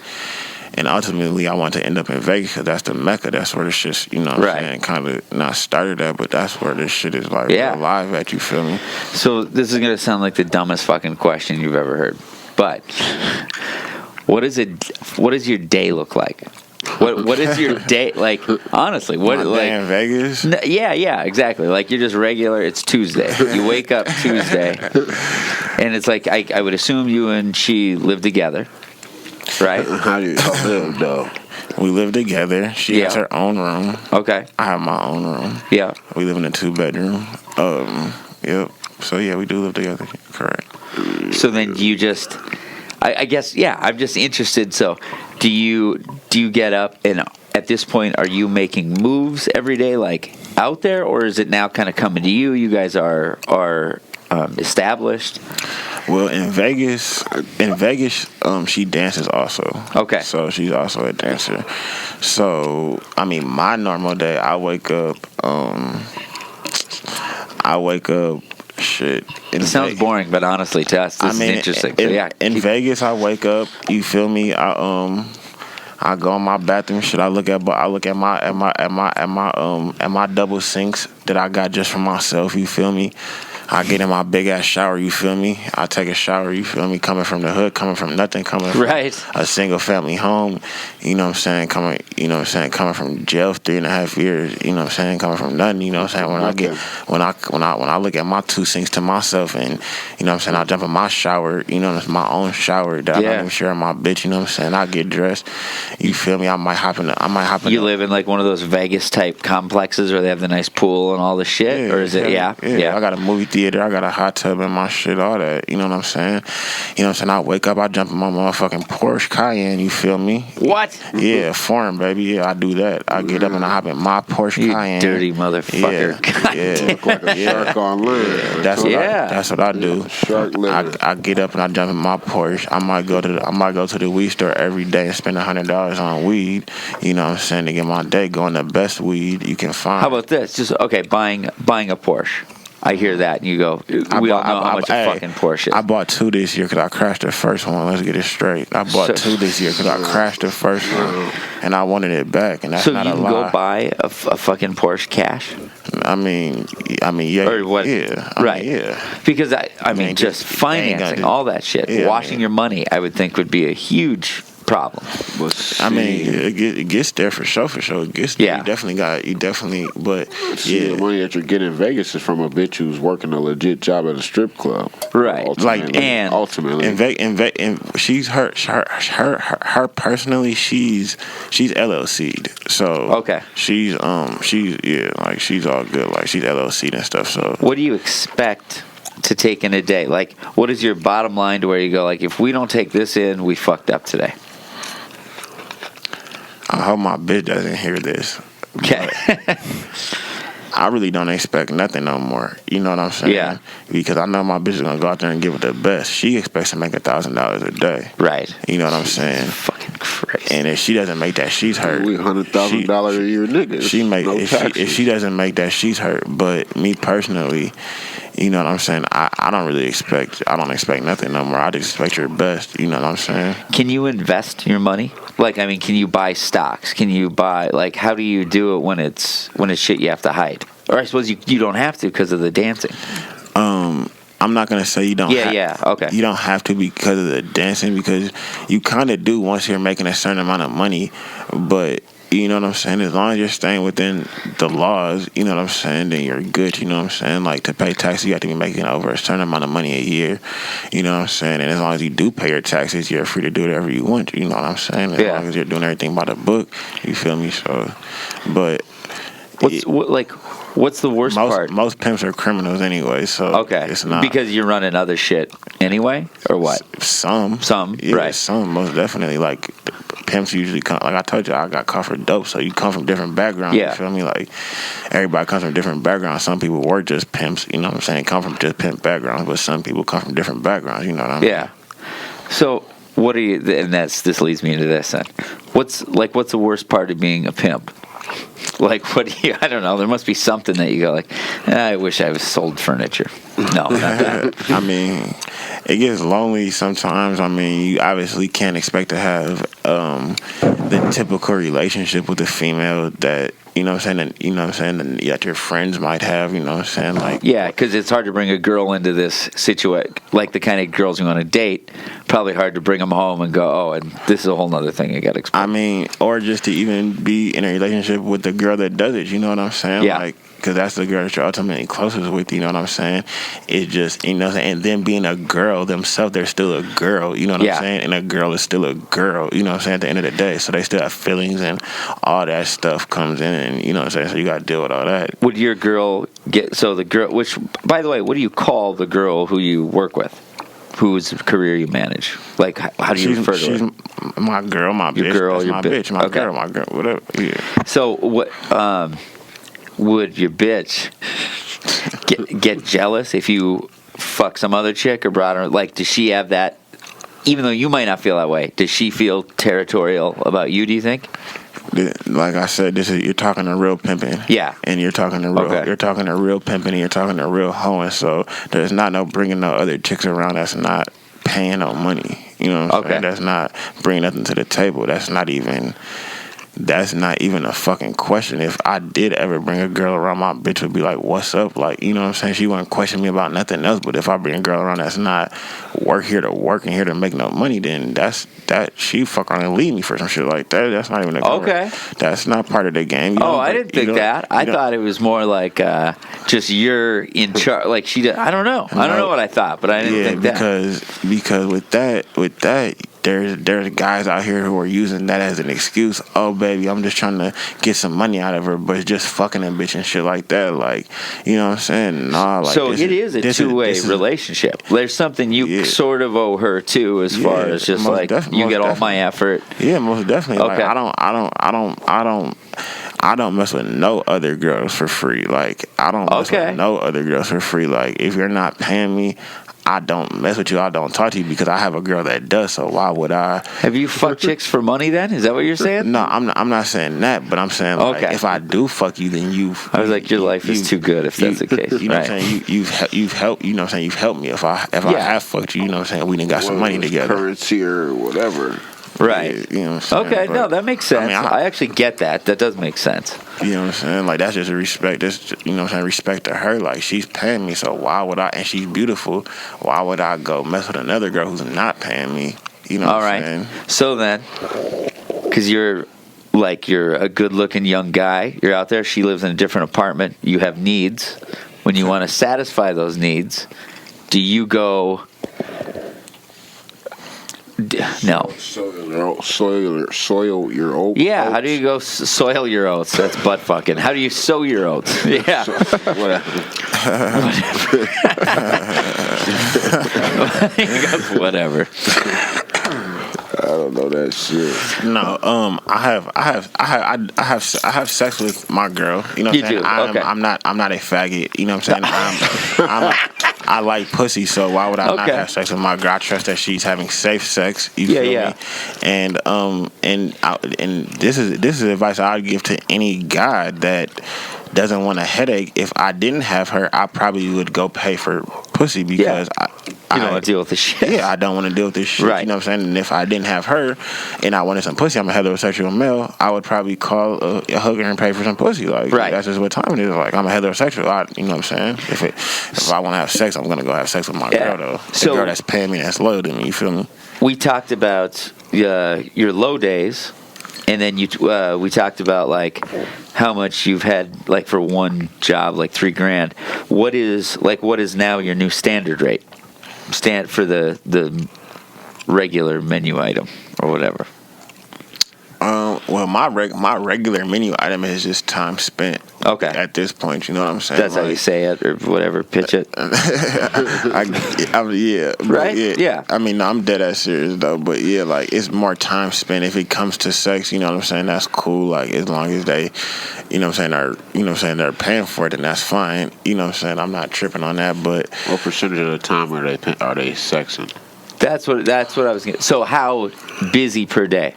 And ultimately, I want to end up in Vegas because that's the Mecca. That's where this shit, you know what I'm saying, kind of not started at, but that's where this shit is like real live at, you feel me? So this is going to sound like the dumbest fucking question you've ever heard. But what does your day look like? What is your day like? Honestly, what day in Vegas? Yeah, exactly. Like you're just regular. It's Tuesday. You wake up Tuesday, and it's like I would assume you and she live together, right? How do you live though? We live together. She has her own room. Okay. I have my own room. Yeah. We live in a 2-bedroom. Yep. So yeah, we do live together. Correct. So then you just, I guess, I'm just interested. So do you get up and at this point are you making moves every day like out there, or is it now kind of coming to you? You guys are established. Well, in Vegas, she dances also. Okay. So she's also a dancer. So I mean, my normal day, I wake up. Shit. It sounds boring, but honestly, to us, this is interesting. In Vegas, I wake up. You feel me? I go in my bathroom. Shit, I look at my double sinks that I got just for myself. You feel me? I get in my big ass shower, you feel me? I take a shower, you feel me? Coming from the hood, coming from nothing, coming from a single family home, you know what I'm saying? Coming from jail 3.5 years, you know what I'm saying? Coming from nothing, you know what I'm saying? When I look at my 2 sinks to myself and, you know what I'm saying, I jump in my shower, you know, it's my own shower that I don't even share with my bitch, you know what I'm saying? I get dressed, you feel me? I might hop in. You live in like one of those Vegas type complexes where they have the nice pool and all the shit, or is it? Yeah. I got a movie theater. I got a hot tub in my shit, all that. You know what I'm saying? You know what I'm saying? I wake up, I jump in my motherfucking Porsche Cayenne, you feel me? What? Yeah, foreign, baby. Yeah, I do that. I get up and I hop in my Porsche Cayenne. Dirty motherfucker. Yeah. Look like a shark on land. That's what I do. Shark liver. I get up and I jump in my Porsche. I might go to the weed store every day and spend $100 on weed. You know what I'm saying? To get my day going, the best weed you can find. How about this? Just buying a Porsche. I hear that, and you go, we all know how much a fucking Porsche is. I bought 2 this year because I crashed the first one. Let's get it straight. I bought 2 this year because I crashed the first one, and I wanted it back, and that's not a lie. So you can go buy a fucking Porsche cash? I mean, yeah. Or what? Yeah. Yeah. Because, I mean, just financing, all that shit, washing your money, I would think would be a huge problem. I mean, it gets there for sure. It gets there. You definitely, but the money that you're getting in Vegas is from a bitch who's working a legit job at a strip club. Right. Ultimately. And she's her personally, she's LLC'd. So she's she's all good. Like she's LLC'd and stuff. So what do you expect to take in a day? Like, what is your bottom line to where you go, like, if we don't take this in, we fucked up today? I hope my bitch doesn't hear this. Okay. I really don't expect nothing no more. You know what I'm saying? Yeah. Because I know my bitch is gonna go out there and give it the best. She expects to make $1,000 a day. Right. You know what I'm saying? Fucking crazy. And if she doesn't make that, she's hurt. We $100,000 a year niggas. If she doesn't make that, she's hurt. But me personally, you know what I'm saying? I don't expect nothing no more. I just expect your best. You know what I'm saying? Can you invest your money? Like, I mean, can you buy stocks? Can you buy, like, how do you do it when it's shit you have to hide? Or I suppose you don't have to because of the dancing. I'm not gonna say you don't. Okay. You don't have to because of the dancing, because you kind of do once you're making a certain amount of money, but. You know what I'm saying? As long as you're staying within the laws, you know what I'm saying, then you're good, you know what I'm saying? Like, to pay taxes, you have to be making over a certain amount of money a year, you know what I'm saying? And as long as you do pay your taxes, you're free to do whatever you want, you know what I'm saying? As long as you're doing everything by the book, you feel me? So, but... What's the worst part? Most pimps are criminals anyway, so it's not. Because you're running other shit anyway, or what? Some, right? Some, most definitely. Like pimps usually come. Like I told you, I got caught for dope. So you come from different backgrounds. Yeah. You feel me? Like everybody comes from different backgrounds. Some people were just pimps. You know what I'm saying? Come from just pimp backgrounds, but some people come from different backgrounds. You know what I mean? Yeah. So what are you? And this leads me into this. Then, what's the worst part of being a pimp? Like, what do you? I don't know. There must be something that you go like, I wish I was sold furniture. No, not that. I mean, it gets lonely sometimes. I mean, you obviously can't expect to have the typical relationship with a female that, you know what I'm saying, that your friends might have, you know what I'm saying? Like, yeah, because it's hard to bring a girl into this situation, like the kind of girls you want to date. Probably hard to bring them home and go, oh, and this is a whole other thing I got to explain. I mean, or just to even be in a relationship with the girl that does it, you know what I'm saying? Yeah. Like, because that's the girl that you're ultimately closest with, you know what I'm saying? It's just, you know what I'm saying? And then being a girl themselves, they're still a girl, you know what I'm saying? And a girl is still a girl, you know what I'm saying, at the end of the day. So they still have feelings and all that stuff comes in, and you know what I'm saying? So you got to deal with all that. Would your girl get, so the girl, which, by the way, what do you call the girl who you work with? Whose career you manage? Like, how do you refer to her? She's my girl, my your bitch. Girl, that's your my bitch, my okay. girl, my girl, whatever. Yeah. So what? Would your bitch get jealous if you fuck some other chick or brought her? Like, does she have that? Even though you might not feel that way, does she feel territorial about you? Do you think? Like I said, you're talking to real pimping. Yeah. And you're talking to real, you're talking to real pimping, and you're talking to real hoeing. So there's not no bringing no other chicks around that's not paying no money. You know what I'm saying? That's not bringing nothing to the table. That's not even a fucking question. If I did ever bring a girl around, my bitch would be like, what's up? Like, you know what I'm saying? She wouldn't question me about nothing else. But if I bring a girl around that's not here to work and here to make no money, then she fuck around and leave me for some shit like that. That's not even a girl. Okay. That's not part of the game. I didn't think that. I thought it was more like just you're in charge. Like she did. I don't know. I don't know what I thought, but I didn't think that. Because with that, there's guys out here who are using that as an excuse. Oh, baby, I'm just trying to get some money out of her, but it's just fucking a bitch and shit like that. Like, you know what I'm saying? Nah, like so it is a two-way relationship. There's something you sort of owe her too, as far as just like you get all my effort. Yeah, most definitely. Okay. Like, I don't mess with no other girls for free. Like, I don't mess with no other girls for free. Like, if you're not paying me, I don't mess with you. I don't talk to you because I have a girl that does. So why would I? Have you fucked chicks for money then? Is that what you're saying? No, I'm not saying that. But I'm saying like, if I do fuck you, then I was like, your life is too good if that's the case. You know what I'm saying? You've helped. You know what I'm saying? You've helped me. If I have fucked you, you know what I'm saying? We done got some money together. Currency or whatever. Right. Yeah, you know what I'm saying? Okay, no, that makes sense. I actually get that. That does make sense. You know what I'm saying? Like, that's just a respect. That's, you know what I'm saying? Respect to her. Like, she's paying me, so why would I? And she's beautiful. Why would I go mess with another girl who's not paying me? You know what I'm saying? So then, because you're a good-looking young guy, you're out there. She lives in a different apartment. You have needs. When you want to satisfy those needs, do you go? No. Soil your oats. Yeah, how do you go soil your oats? That's butt fucking. How do you sow your oats? Yeah. Whatever. I don't know that shit. No, I have sex with my girl. You know what I'm saying? I'm not a faggot. You know what I'm saying? I like pussy, so why would I not have sex with my girl? I trust that she's having safe sex. You feel me? And this is advice I would give to any guy that doesn't want a headache. If I didn't have her, I probably would go pay for pussy because you don't want to deal with this shit. Yeah, I don't want to deal with this shit. Right. You know what I'm saying? And if I didn't have her and I wanted some pussy, I'm a heterosexual male, I would probably call a hooker and pay for some pussy. Like, that's just what time it is. Like, I'm a heterosexual. You know what I'm saying? If I want to have sex, I'm going to go have sex with my girl, though. The girl that's paying me, that's low to me. You feel me? We talked about your low days. And then we talked about like how much you've had like for one job, like $3,000. What is now your new standard rate? Stand for the regular menu item or whatever. Well, my regular menu item is just time spent. Okay. At this point, you know what I'm saying? That's how you say it or whatever. Pitch it. Yeah. Right? Yeah. I mean, no, I'm dead ass serious though. But yeah, like it's more time spent. If it comes to sex, you know what I'm saying? That's cool. Like as long as they, you know what I'm saying, they're paying for it, then that's fine. You know what I'm saying? I'm not tripping on that. But what percentage of the time are they sexing? That's what I was getting. So how busy per day?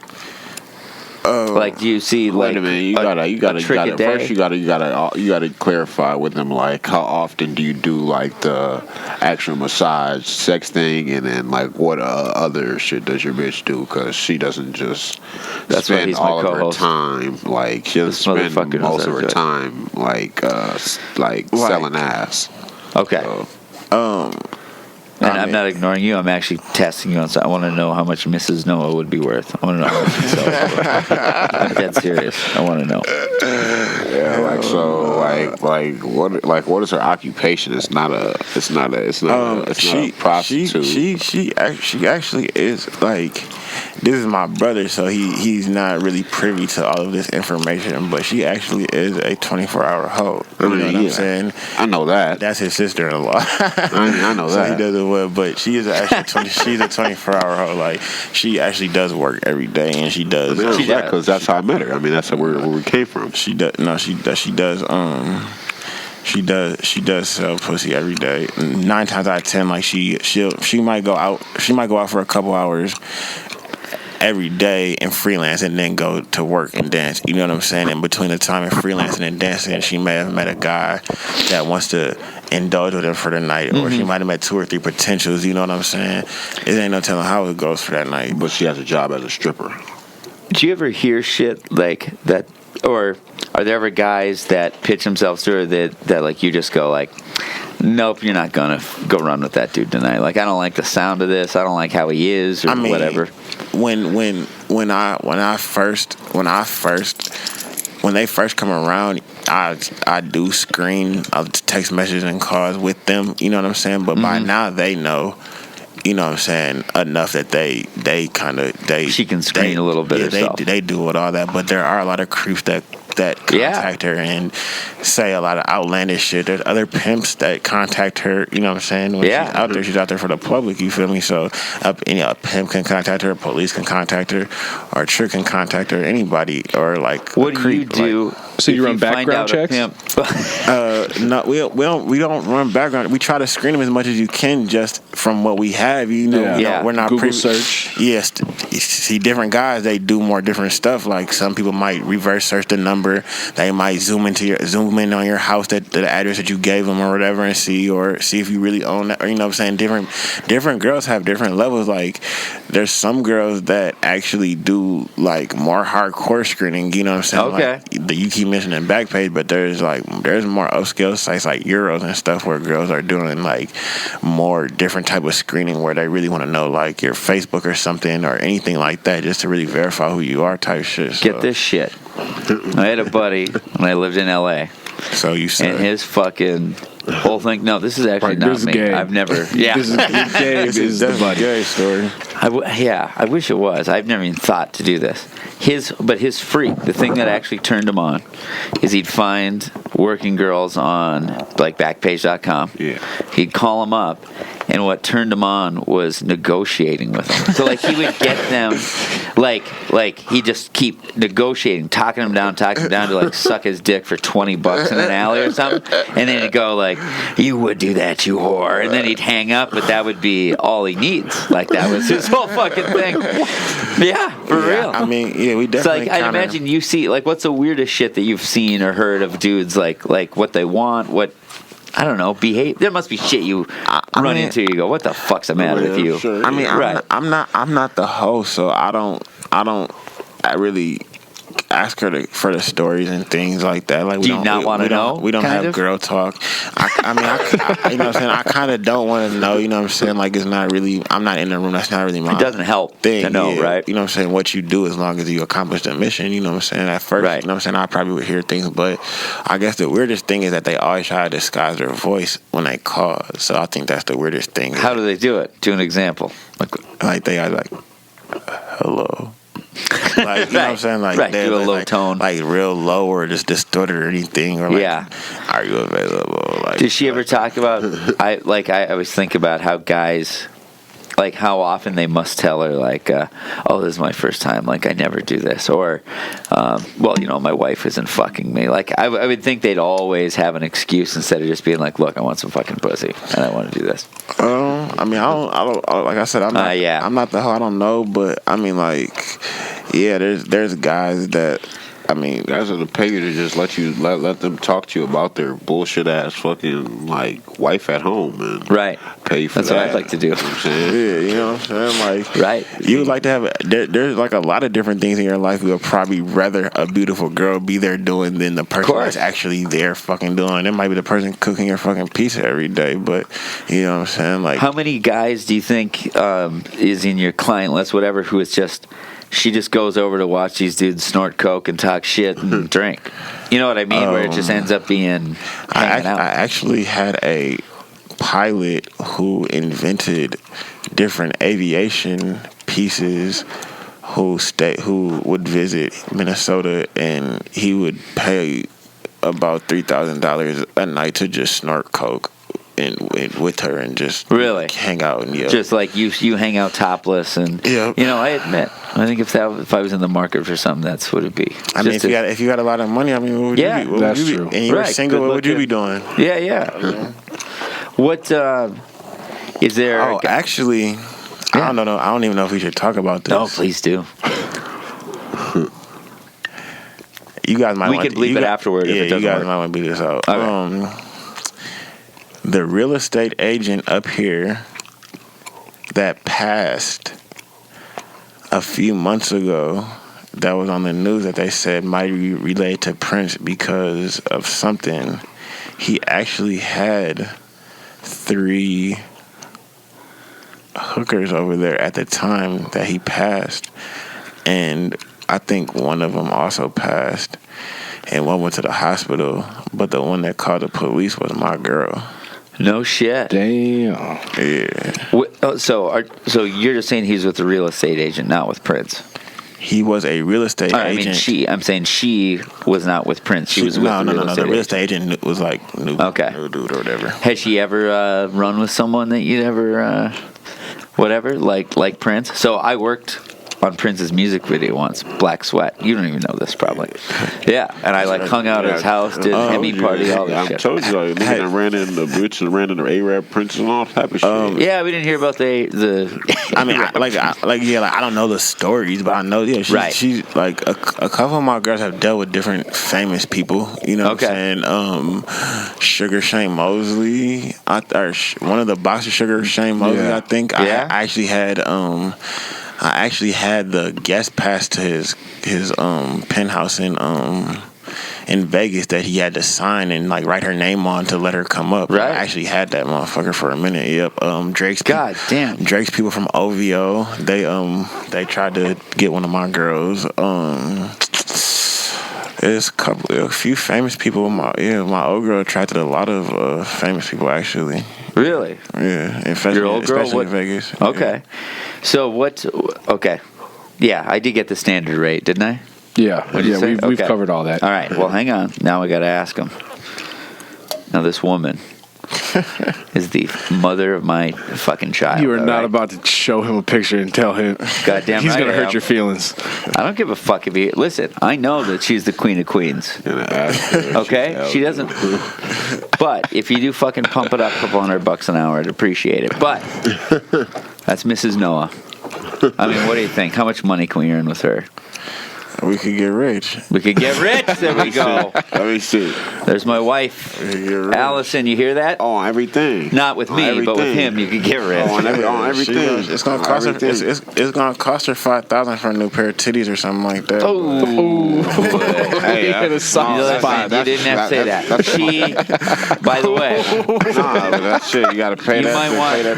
Like, do you see like wait a minute, you gotta first you gotta clarify with them, like, how often do you do like the actual massage sex thing, and then like what other shit does your bitch do? Because she doesn't just spend all of her time, like she doesn't spend most of her time like selling ass. Okay. So, and I'm not ignoring you. I'm actually testing you on. So I want to know how much Mrs. Noah would be worth. I want to know how much she'd sell for. I'm dead serious. I want to know. Yeah, like so, what is her occupation? It's not a prostitute. She actually is like. This is my brother, so he's not really privy to all of this information, but she actually is a 24-hour hoe. You know what I'm saying? I know that. That's his sister-in-law. I know so that. He does it well, but she is actually she's a 24-hour hoe. Like, she actually does work every day, and she does. Because that's how I met her. I mean, that's where we came from. She does. She does sell pussy every day. 9 times out of 10, like she might go out. She might go out for a couple hours every day and freelance, and then go to work and dance. You know what I'm saying? In between the time of freelancing and dancing, she may have met a guy that wants to indulge with her for the night, or she might have met 2 or 3 potentials. You know what I'm saying? It ain't no telling how it goes for that night. But she has a job as a stripper. Do you ever hear shit like that, or are there ever guys that pitch themselves to her that like you just go like, nope, you're not gonna go run with that dude tonight. Like, I don't like the sound of this. I don't like how he is, or whatever. When they first come around, I do screen text messages and calls with them. You know what I'm saying? But by now they know. You know what I'm saying? Enough that she can screen a little bit herself. They do it all that, but there are a lot of creeps that contact her and say a lot of outlandish shit. There's other pimps that contact her. You know what I'm saying? When she's out there for the public. You feel me? So a pimp can contact her, police can contact her, or a trick can contact her. Anybody, or like what do you do? Like, so you run background checks? No, we don't run background. We try to screen them as much as you can, just from what we have. You know, we're not Google search. Yes, you see, different guys, they do more different stuff. Like, some people might reverse search the number. They might zoom in on your house, the address that you gave them or whatever, and see if you really own that. Or, you know what I'm saying? Different girls have different levels. Like, there's some girls that actually do like more hardcore screening. You know what I'm saying? Okay. Like, you keep mentioning Backpage, but there's more upscale sites like Euros and stuff where girls are doing like more different type of screening, where they really want to know like your Facebook or something or anything like that, just to really verify who you are type shit. Get this shit. I had a buddy when I lived in LA. So you said. And his fucking whole thing. No, this is actually not me. Gabe. I've never. Yeah. This is Gabe. Is the buddy. Gabe story. I wish it was. I've never even thought to do this. His freak, the thing that actually turned him on, is he'd find working girls on like Backpage.com. Yeah. He'd call them up, and what turned him on was negotiating with them. So like he would get them, like he'd just keep negotiating, talking them down to like suck his dick for $20 in an alley or something, and then he'd go like, "You would do that, you whore," and then he'd hang up, but that would be all he needs. Like, that was his whole fucking thing. Yeah, for real. I mean, yeah, we definitely. So like, I imagine you see, like, what's the weirdest shit that you've seen or heard of dudes, like what they want, what, I don't know, behave. There must be shit you run into. You go, what the fuck's the matter with you? Sure. I mean, I'm not the host, so I really ask her for the stories and things like that. Like, do you not want to know? We don't have girl talk. I mean, you know what I'm saying? I kind of don't want to know. You know what I'm saying? Like, it's not really. I'm not in the room. That's not really my. It doesn't help thing to know, right? You know what I'm saying? What you do, as long as you accomplish the mission. You know what I'm saying? At first, right. You know what I'm saying? I probably would hear things, but I guess the weirdest thing is that they always try to disguise their voice when they call. So I think that's the weirdest thing. How do they do it? Do an example. Like they are like, hello. Like, you know what I'm saying? Like, do a low tone. Like real low, or just distorted or anything. Or like, are you available? Like, did she ever talk about, I always think about how guys, like, how often they must tell her, like, oh, this is my first time, like, I never do this, or, well, you know, my wife isn't fucking me. Like, I would think they'd always have an excuse instead of just being like, look, I want some fucking pussy, and I want to do this. I mean, I don't like I said, I'm not the hoe. I don't know, but I mean, like, Yeah, there's guys that, I mean, guys that'll pay you to just let them talk to you about their bullshit ass fucking like wife at home and right. Pay for That's that. what I'd like to do. You know what I'm saying? yeah, you know what I'm saying? Like, Right. You would like to have there's like a lot of different things in your life you would probably rather a beautiful girl be there doing than the person that's actually there fucking doing. It might be the person cooking your fucking pizza every day, but you know what I'm saying? Like, how many guys do you think is in your client list, whatever, who is just, she just goes over to watch these dudes snort coke and talk shit and drink? You know what I mean? Where it just ends up being hanging out. I actually had a pilot who invented different aviation pieces who would visit Minnesota, and he would pay about $3,000 a night to just snort coke and with her and just really hang out and just like you hang out topless and you know, I admit, I think if I was in the market for something, that's what it'd be. I mean, if you got a lot of money, I mean, what would you be? That's true. And you were single, what would you be doing? Yeah. What is there? Oh, actually, I don't know. I don't even know if we should talk about this. No, please do. You guys might. We could bleep it afterward. Yeah, if it doesn't you guys work. might want to bleep this out. Okay. The real estate agent up here that passed a few months ago, that was on the news, that they said might be related to Prince because of something. He actually had 3 hookers over there at the time that he passed, and I think one of them also passed, and one went to the hospital, but the one that called the police was my girl. No shit. Damn. Yeah. So you're just saying he's with the real estate agent, not with Prince? He was a real estate agent. I'm saying she was not with Prince. She was with the real estate agent. The real estate agent was like new dude or whatever. Has she ever run with someone that you'd ever, whatever, like Prince? So I worked on Prince's music video once, Black Sweat. You don't even know this probably. Yeah, and I hung out at his house, did Hemi party, all this shit. I told you, like, nigga ran in the bitch and ran into A-Rap Prince and all type of shit. Yeah, we didn't hear about the I mean, I don't know the stories, but I know, she's like a couple of my girls have dealt with different famous people. You know what I'm saying? Sugar Shane Mosley, or one of the boxers, Sugar Shane Mosley, I think. Yeah. I actually had the guest pass to his penthouse in Vegas that he had to sign and like write her name on to let her come up. Right. I actually had that motherfucker for a minute. Yep. Drake's people from OVO. They tried to get one of my girls. There's a few famous people. My old girl attracted a lot of famous people actually. Really? Yeah. Especially in Vegas. Okay. Yeah. So what? Okay. Yeah, I did get the standard rate, didn't I? Yeah. We've covered all that. All right. Well, hang on. Now I got to ask him. Now this woman is the mother of my fucking child. You are not about to show him a picture and tell him. Goddamn he's right gonna hurt your feelings. I don't give a fuck if he. Listen, I know that she's the queen of queens. Okay, she doesn't. But if you do fucking pump it up a couple $100 an hour, I'd appreciate it. But that's Mrs. Noah. I mean, what do you think? How much money can we earn with her? We could get rich. We could get rich. There we go. Let me see. There's my wife, Allison. You hear that? On everything. Not with me, but with him, you could get rich. On everything. It's gonna cost her. It's gonna cost her $5,000 for a new pair of titties or something like that. Oh, hey, you didn't have to say that. She, by the way, that shit you gotta pay.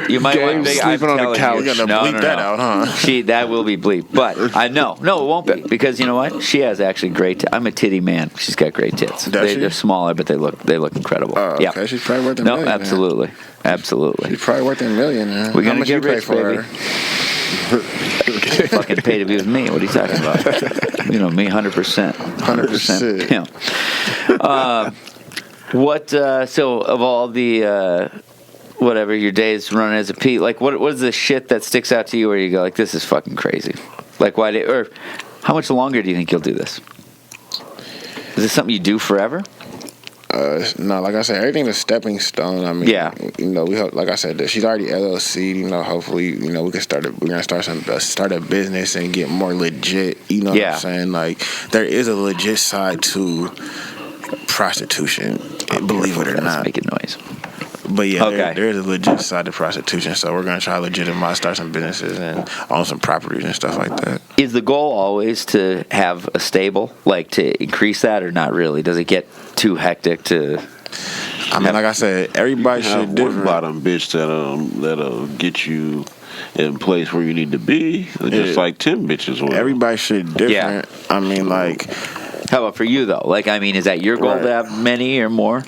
You might want big. Sleeping on the couch. You're gonna bleep that out, huh? That will be bleeped. But I know, it won't be, because you know what? She has actually great. I'm a titty man. She's got great tits. They're smaller, but they look incredible. Oh, okay. She's probably worth $1 million. No, absolutely. She's probably worth $1 million. We're gonna get rich, baby. Fucking pay to be with me. What are you talking about? You know me, 100%. 100%. Yeah. What? So of all the whatever your days running as a Pete, like what is the shit that sticks out to you where you go like, this is fucking crazy? Like or how much longer do you think you'll do this? Is this something you do forever? No, like I said, everything's a stepping stone. I mean, we hope, like I said, she's already LLC. Hopefully, we can we're gonna start a business and get more legit. You know what I'm saying? Like, there is a legit side to prostitution, believe it or not. Making noise. But there is a legit side to prostitution, so we're gonna try to start some businesses and own some properties and stuff like that. Is the goal always to have a stable, like to increase that, or not really? Does it get too hectic to? I mean, like I said, everybody should different. Bottom bitch that'll get you in place where you need to be, just like 10 bitches will. Everybody should different. Yeah. I mean, like. How about for you though? Like, I mean, is that your goal to have many or more?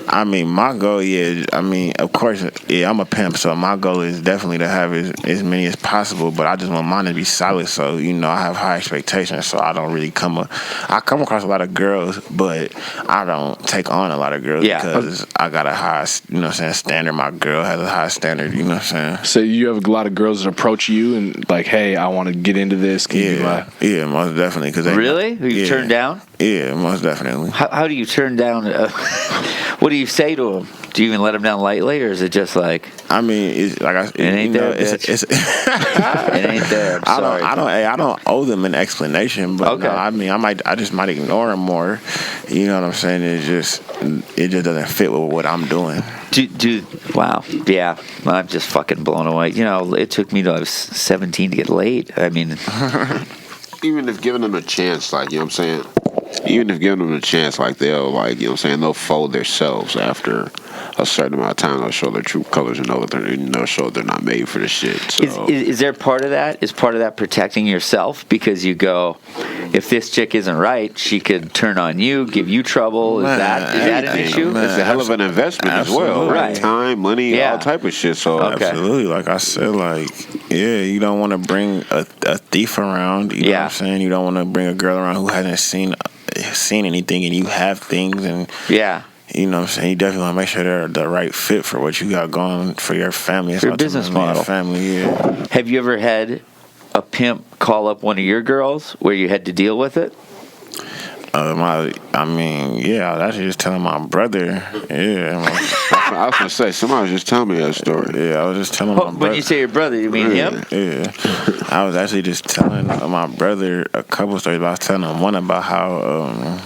I mean, my goal, of course, I'm a pimp, so my goal is definitely to have as many as possible, but I just want mine to be solid, so, I have high expectations, so I don't really I come across a lot of girls, but I don't take on a lot of girls because I got a high, standard. My girl has a high standard, you know what I'm saying? So you have a lot of girls that approach you and like, hey, I want to get into this. Yeah, most definitely. Really? You turn down? Yeah, most definitely. How do you turn down? What do you say to them? Do you even let them down lightly, or is it just like? I mean, it's like it ain't there, bitch. It ain't there. I'm sorry. I don't owe them an explanation, but no, I mean, I just might ignore them more. You know what I'm saying? It just doesn't fit with what I'm doing. Wow. Yeah. I'm just fucking blown away. It took me till I was 17 to get laid. I mean, even if giving them a chance, like, you know what I'm saying? Even if giving them a chance, like, they'll, like, you know what I'm saying, they'll fold themselves after a certain amount of time. They'll show their true colors and they'll show they're not made for this shit. So. Is there part of that? Is part of that protecting yourself? Because you go, if this chick isn't right, she could turn on you, give you trouble. Is that an issue? It's a hell of an investment as well. Right? Time, money, all type of shit. So absolutely. Like I said, you don't want to bring a thief around. You know what I'm saying? You don't want to bring a girl around who hasn't seen anything and you have things and you know what I'm saying? You definitely want to make sure they're the right fit for what you got going for your family. For your business model. Family, Have you ever had a pimp call up one of your girls where you had to deal with it? I was actually just telling my brother. Yeah. I was going to say, somebody was just telling me that story. Yeah, I was just telling my brother. When you say your brother, you mean him? Yeah. I was actually just telling my brother a couple stories, but I was telling him one about how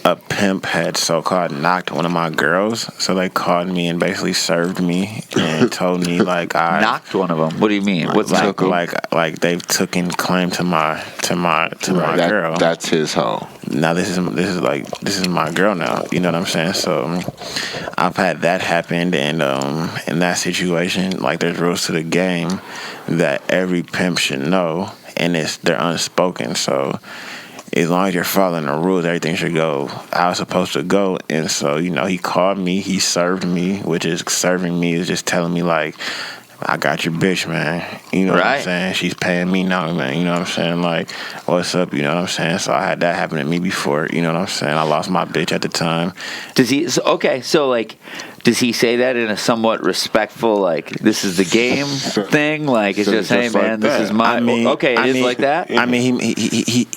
a pimp had so-called knocked one of my girls. So they called me and basically served me and told me like I knocked one of them. What do you mean? What's like they've taken claim to my girl. That's his hoe. Now this is my girl now. You know what I'm saying? So I've had that happen, and in that situation, like there's rules to the game that every pimp should know, and they're unspoken. So as long as you're following the rules, everything should go how it's supposed to go. And so, he called me, he served me, which is serving me is just telling me like, I got your bitch, man. You know what I'm saying? She's paying me now, man. You know what I'm saying? Like, what's up? You know what I'm saying? So I had that happen to me before. You know what I'm saying? I lost my bitch at the time. Does he say that in a somewhat respectful, like, this is the game thing? Like, it's just, hey, man, this is my... it is like that? I mean, he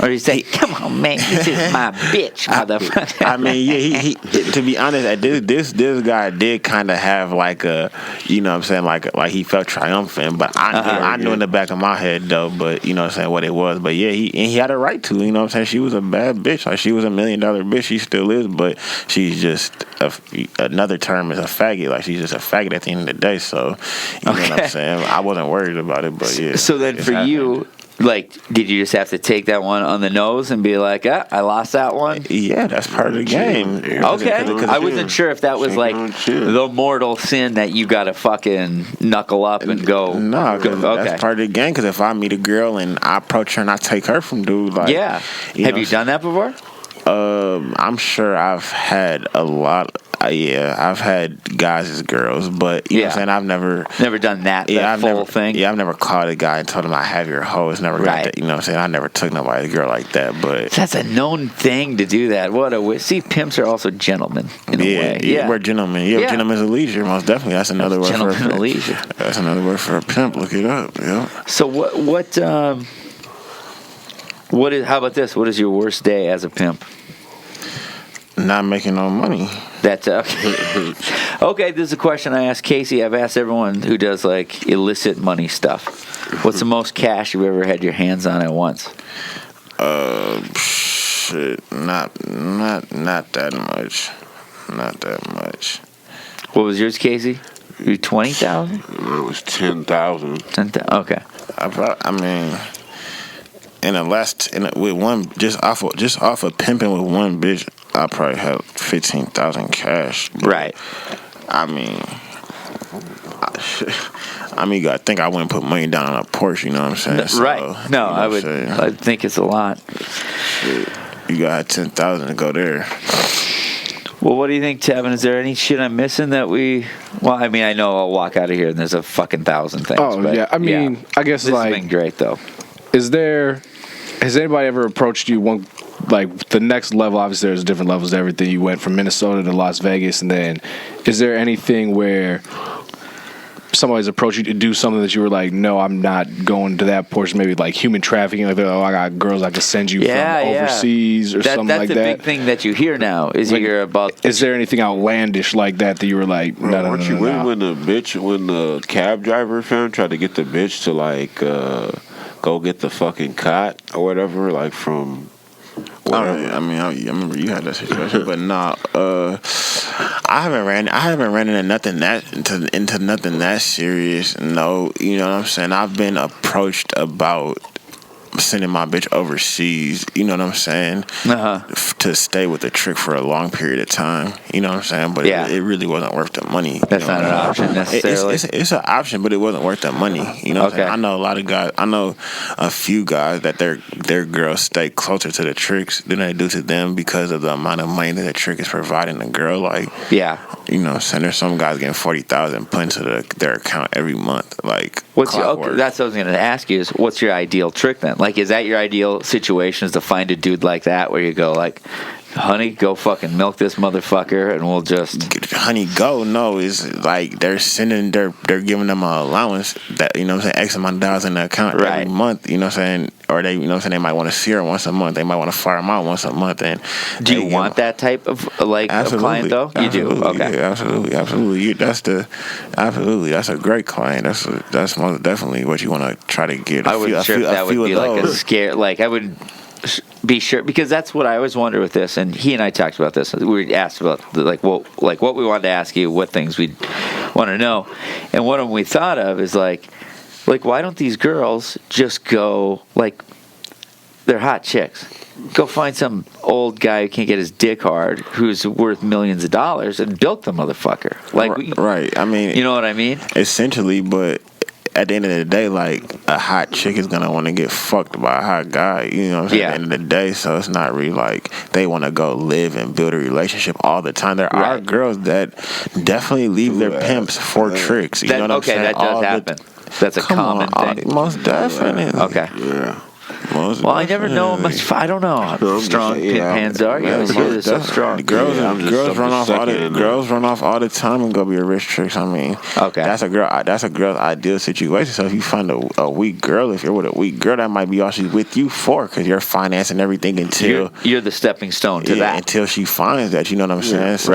or you say, "Come on, man, this is my bitch, motherfucker." I mean, he to be honest, this guy did kind of have like a, you know what I'm saying, like he felt triumphant, but I knew in the back of my head though, but you know what I'm saying, what it was. But yeah, he had a right to, you know what I'm saying. She was a bad bitch, like she was $1 million bitch. She still is, but she's just another term is a faggot. Like she's just a faggot at the end of the day. So you know what I'm saying. I wasn't worried about it, but yeah. So then for you. Like, did you just have to take that one on the nose and be like, I lost that one? Yeah, that's part of the game. Okay. I wasn't sure if that was like the mortal sin that you got to fucking knuckle up and go. No, that's part of the game. Because if I meet a girl and I approach her and I take her from dude, like. Yeah. Have you done that before? I'm sure I've had a lot. I've had guys as girls, but you know what I'm saying, I've never done that. Full thing. Yeah, I've never called a guy and told him I have your hoe. It's never got that. You know what I'm saying? I never took nobody's girl like that. But that's a known thing to do that. Pimps are also gentlemen in a way. Yeah, we're gentlemen. Yeah, gentleman's a leisure. Most definitely, that's another word for a leisure. That's another word for a pimp. Look it up. Yeah. So what is? How about this? What is your worst day as a pimp? not making no money. That's okay. Okay, this is a question I asked Casey. I've asked everyone who does like illicit money stuff. What's the most cash you've ever had your hands on at once? Shit, not that much. Not that much. What was yours, Casey? You 20,000? It was 10,000. Okay. I mean, with one just off of pimping with one bitch, I probably had 15,000 cash. Right. I mean, you gotta think I wouldn't put money down on a Porsche. You know what I'm saying? So, right. No, I would. I think it's a lot. Shit, you got 10,000 to go there. Well, what do you think, Tevin? Is there any shit I'm missing that we... Well, I mean, I know I'll walk out of here and there's a fucking 1,000 things. Oh, but yeah. I mean, I guess this like... has been great, though. Has anybody ever approached you the next level? Obviously, there's different levels to everything. You went from Minnesota to Las Vegas, and then is there anything where somebody's approached you to do something that you were like, no, I'm not going to that portion? Maybe like human trafficking, like, oh, I got girls I could send you from overseas or something like that. That's the big thing that you hear now. Is like, you hear about? Is there anything outlandish like that you were like, no? When the cab driver tried to get the bitch to like go get the fucking cot or whatever, like from. I remember you had that situation, but nah. I haven't ran into nothing that serious. No, you know what I'm saying. I've been approached about sending my bitch overseas. You know what I'm saying? To stay with the trick for a long period of time. You know what I'm saying? But it really wasn't worth the money. That's not an option necessarily. It's an option, but it wasn't worth the money. You know what I'm saying? I know a lot of guys. I know a few guys that their girls stay closer to the tricks than they do to them because of the amount of money that the trick is providing the girl. Like, you know, so there's some guys getting 40,000 put into their account every month. Like, that's what I was going to ask you. Is what's your ideal trick then? Like, is that your ideal situation? Is to find a dude like that where you go like, honey, go fucking milk this motherfucker, and we'll just honey go. No, it's like they're giving them an allowance that, you know what I'm saying, X amount of dollars in the account every month. You know what I'm saying, or they, you know what I'm saying, they might want to see her once a month. They might want to fire them out once a month. And do you want that type of like of client though? You do, okay? Yeah, absolutely. That's a great client. That's most definitely what you want to try to get. I wasn't sure if that would be like a scare. Like I would be sure, because that's what I always wonder with this, and he and I talked about this. We asked about what we wanted to ask you, what things we want to know, and one of them we thought of is like why don't these girls just go, like, they're hot chicks, go find some old guy who can't get his dick hard, who's worth millions of dollars, and bilk the motherfucker. Like, right? I mean, you know what I mean? Essentially, but at the end of the day, like, a hot chick is gonna want to get fucked by a hot guy. You know what I'm saying? At the end of the day, so it's not really like they want to go live and build a relationship all the time. There are girls that definitely leave their pimps for tricks. You know what I'm saying? That does happen. That's a common thing. Most definitely. Okay. Yeah. Well, I never know much. I don't know how strong pin pans are. You always hear they're so strong. Girls run off all the time and go be a rich trick. I mean, that's a girl's ideal situation. So if you find a weak girl, if you're with a weak girl, that might be all she's with you for, because you're financing everything until you're the stepping stone to that. Until she finds that. You know what I'm saying? So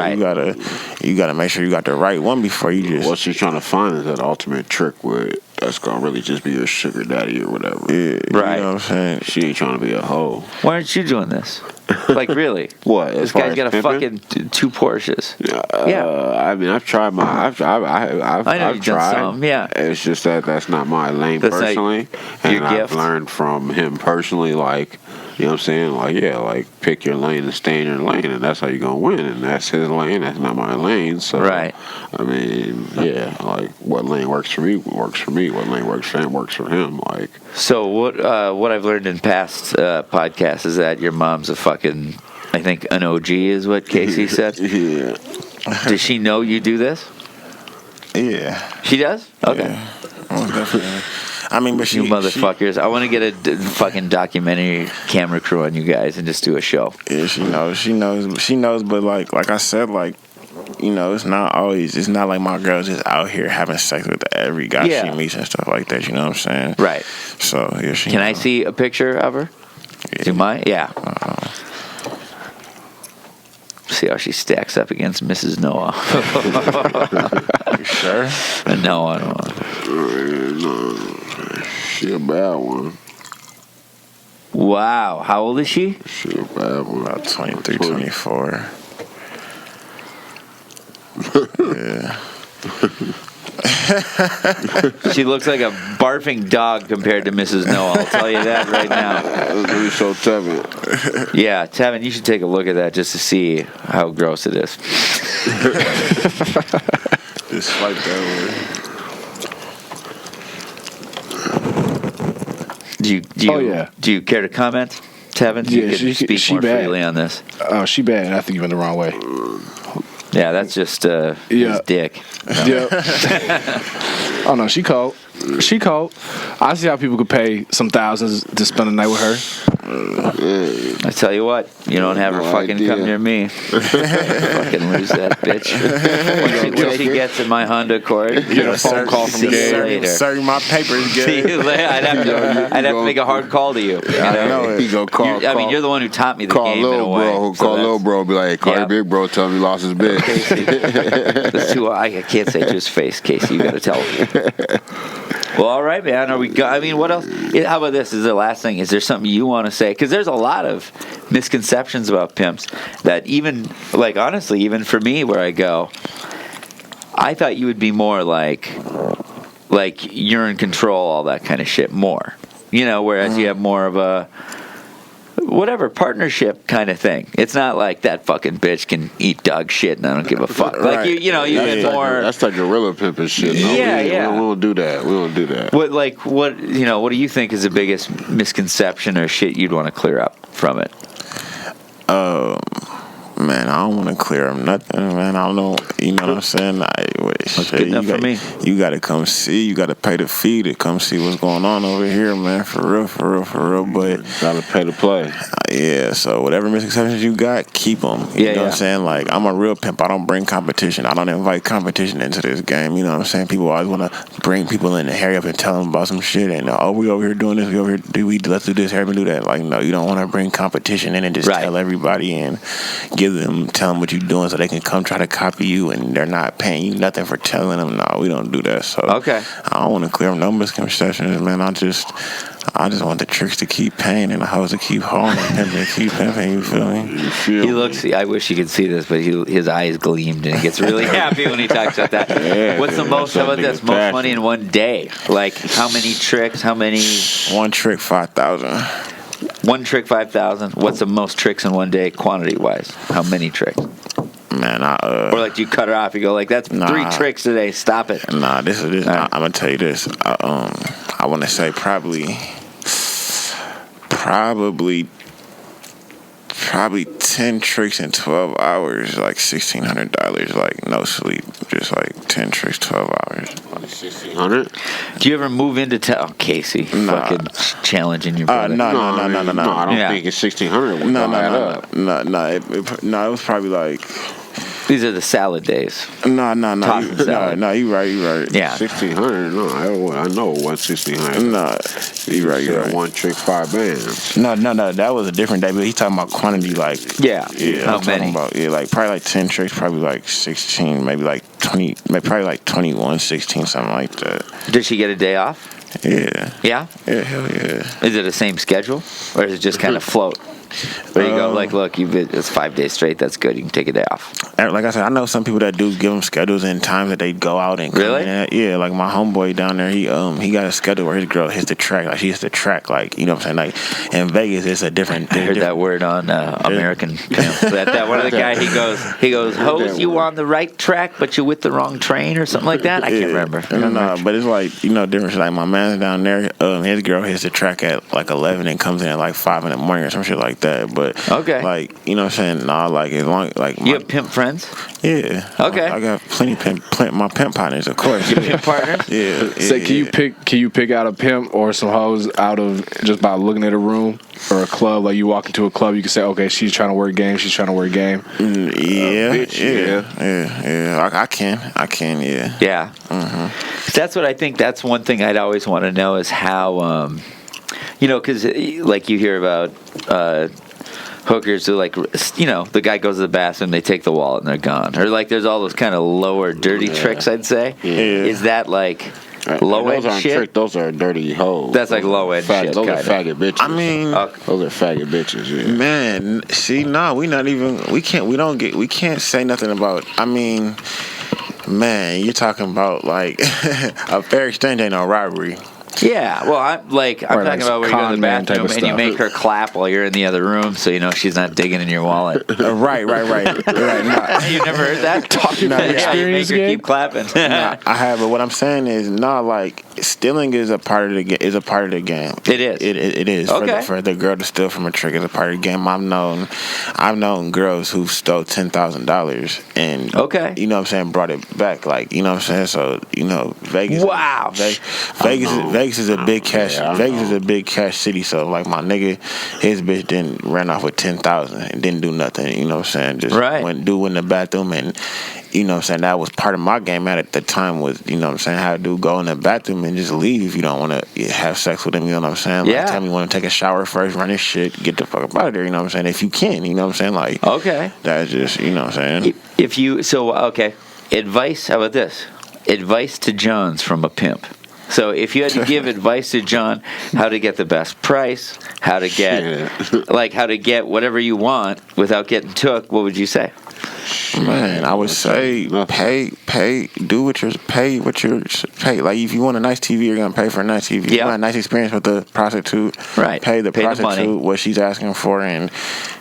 you gotta make sure you got the right one before you just. What she's trying to find is that ultimate trick where that's gonna really just be your sugar daddy or whatever. Yeah, right. You know what I'm saying? She ain't trying to be a hoe. Why aren't you doing this? Like, really? What? This guy's got a fucking 2 Porsches. I mean, I've tried I know you've done some. Yeah. It's just that's not my lane personally, and I've learned from him personally. Like, you know what I'm saying? Like, pick your lane and stay in your lane, and that's how you're gonna win. And that's his lane. That's not my lane. So, right. I mean, like, what lane works for me works for me. What lane works for him works for him. Like. So what I've learned in past podcasts is that your mom's a fucking, I think, an OG is what Casey said. Yeah. Does she know you do this? Yeah. She does? Okay. Yeah. Most definitely. I mean, but you motherfuckers. I want to get a fucking documentary camera crew on you guys and just do a show. Yeah, she knows, but like I said, like, you know, it's not like my girl's just out here having sex with every guy she meets and stuff like that, you know what I'm saying? Right. So, yeah, Can I see a picture of her? Yeah. Do you mind? Yeah. See how she stacks up against Mrs. Noah. You sure? No, I don't. She a bad one. Wow. How old is she? She a bad one. About 23, 24. Yeah. She looks like a barfing dog compared to Mrs. Noah. I'll tell you that right now. Let show Tevin. Yeah, Tevin, you should take a look at that just to see how gross it is. Just swipe that Do you care to comment, Tevin? Yeah, You can speak she more bad. freely on this. Oh, she bad. I think you went the wrong way. Yeah, that's just his dick. Yeah. Oh no, she cold. She cold. I see how people could pay some thousands to spend a night with her. I tell you what, you don't have her fucking come near me. Fucking lose that bitch. Once she gets in my Honda Accord, Get a phone call from Gabe. Serving my papers, See you Gabe. later. I'd have to make a hard call to you. I know it. He go call. I mean, you're the one who taught me the call game in a little way. bro. So Call that's- little bro. Be like, call Yeah. your big bro. Tell him he lost his bitch. That's too. I can't say to his face, Casey. You got to tell him. Well, all right, man. Are we? I mean, what else? How about this? Is the last thing? Is there something you want to say? Because there's a lot of misconceptions about pimps that even, like, honestly, even for me, where I go, I thought you would be more like you're in control, all that kind of shit. More, whereas you have more of a whatever partnership kind of thing. It's not like that fucking bitch can eat dog shit and I don't give a fuck. Like Right. you get more. That's like gorilla pimping shit. No, Yeah, we yeah. don't do that. We don't do that. What what do you think is the biggest misconception or shit you'd want to clear up from it? Man, I don't want to clear up nothing, man. I don't know. You know what I'm saying? That's good enough for me. You got to come see. You got to pay the fee to come see what's going on over here, man. For real. But Gotta pay to play. yeah, so whatever misconceptions you got, keep them. You know what I'm saying? Like, I'm a real pimp. I don't bring competition. I don't invite competition into this game. You know what I'm saying? People always want to bring people in to hurry up and tell them about some shit. And, we over here doing this. We over here, let's do this, hurry up and do that. Like, no, you don't want to bring competition in and just tell everybody and tell them what you're doing so they can come try to copy you and they're not paying you nothing for telling them. No, we don't do that. So I don't want to clear up no misconceptions, man. I just want the tricks to keep paying and the hoes to keep hauling and to keep pimping. You feel me? He looks. I wish you could see this, but his eyes gleamed and he gets really happy when he talks about that. Yeah, What's the most? How about this? Most money in one day? Like how many tricks? How many? One trick, 5,000. One trick, 5,000. What's the most tricks in one day, quantity wise? How many tricks? Man, or like do you cut her off? You go like, that's 3 tricks today. Stop it. Nah, this is this. Right. I'm gonna tell you this. I want to say probably 10 tricks in 12 hours, like $1,600, like no sleep, just like 10 tricks, 12 hours. 1,600. Do you ever move into town, Casey? Fucking challenging your brother. No. I don't think it's 1,600. No, it was probably like. These are the salad days. No, you right. Yeah. 1,600. No, I know it was 1,600. No, you right. One trick, 5 bands. No, that was a different day. But he's talking about quantity, like How many? Like probably like 10 tricks, probably like 16, maybe like 20, probably like 21, 16, something like that. Did she get a day off? Yeah. Yeah? Yeah, hell yeah. Is it the same schedule? Or is it just kind of float? There you go. Like, look, it's 5 days straight. That's good. You can take a day off. Like I said, I know some people that do give them schedules and times that they go out and come really. Yeah, like my homeboy down there, he got a schedule where his girl hits the track. Like she hits the track, like you know what I'm saying. Like in Vegas, it's a different. I heard that word on American Pimp. that one of the guy he goes, hose you on the right track, but you with the wrong train or something like that. I can't remember. No, but it's like different. Like my man's down there, his girl hits the track at like 11 and comes in at like 5 in the morning or some shit like that. But like you know what I'm saying. Nah, like as long like you have pimp friends. Yeah. Okay. I got plenty my pimp partners, of course. Your pimp partners? Yeah. So can you pick out a pimp or some hoes out of just by looking at a room or a club? Like you walk into a club, you can say, okay, she's trying to work game. She's trying to work game. Yeah. I can. Yeah. Yeah. Mm-hmm. That's what I think. That's one thing I'd always want to know is how, because like you hear about hookers who like, the guy goes to the bathroom, they take the wallet and they're gone, or like there's all those kind of lower dirty tricks. I'd say. Yeah. Is that like low end shit? Those are dirty hoes. That's like low end shit. Those are faggot bitches. I mean, those are faggot bitches. Yeah. Man, see, no, we can't say nothing about. I mean, man, you're talking about like a fair exchange ain't no robbery. Yeah, well, I'm talking about where you go to the bathroom and you make her clap while you're in the other room, so she's not digging in your wallet. Right. No. You never heard that? Talking about experience, you make her keep clapping. I have, but what I'm saying is, like stealing is a part of the game. It is. It is. Okay. For the girl to steal from a trick is a part of the game. I've known girls who stole $10,000 and you know what I'm saying, brought it back. Like, you know what I'm saying. So Vegas. Wow. Vegas is a big cash. Vegas is a big cash city. So like my nigga, his bitch didn't ran off with $10,000 and didn't do nothing. You know what I'm saying? Just went in the bathroom and. You know what I'm saying? That was part of my game at the time was, you know what I'm saying, how to go in the bathroom and just leave if you don't want to have sex with him, you know what I'm saying? Like, tell me you want to take a shower first, run his shit, get the fuck up out of there, you know what I'm saying? If you can, you know what I'm saying? Like, that's just, you know what I'm saying? Advice, how about this? Advice to Jones from a pimp. So if you had to give advice to John, how to get the best price, how to get whatever you want without getting took, what would you say? Man, I would say pay. Like if you want a nice TV, you're gonna pay for a nice TV. You want a nice experience with the prostitute, right? Pay the prostitute what she's asking for, and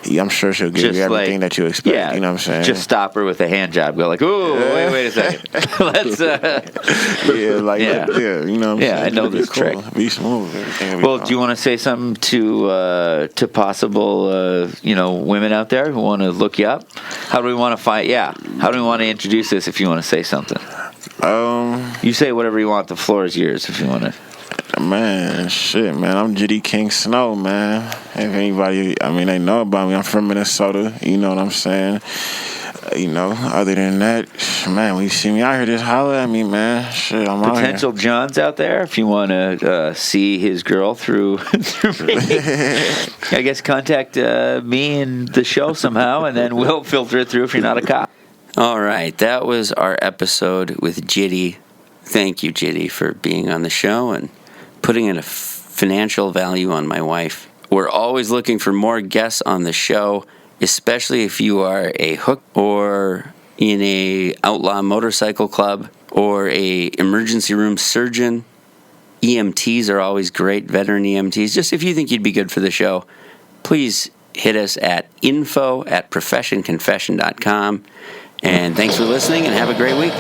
I'm sure she'll give you everything that you expect. Yeah, you know what I'm saying? Just stop her with a hand job. Go like, ooh, wait a second. Let's. You know what I'm saying? Yeah, I know this trick. Be smooth. Well, do you want to say something to possible women out there who want to look you up? How do we want to find? Yeah, how do we want to introduce this? If you want to say something, you say whatever you want. The floor is yours. If you want to. Man, I'm JiddyKingSnow, man. If anybody, they know about me. I'm from Minnesota. You know what I'm saying? Other than that, man, when you see me out here, just holler at me, man. Shit, I'm Potential out here. Johns out there, if you want to see his girl through me, I guess contact me and the show somehow, and then we'll filter it through if you're not a cop. All right, that was our episode with Jiddy. Thank you, Jiddy, for being on the show and putting in a financial value on my wife. We're always looking for more guests on the show, especially if you are a hook or in a outlaw motorcycle club or a emergency room surgeon. EMTs are always great, veteran EMTs. Just if you think you'd be good for the show, please hit us at info@professionconfession.com. And thanks for listening and have a great week.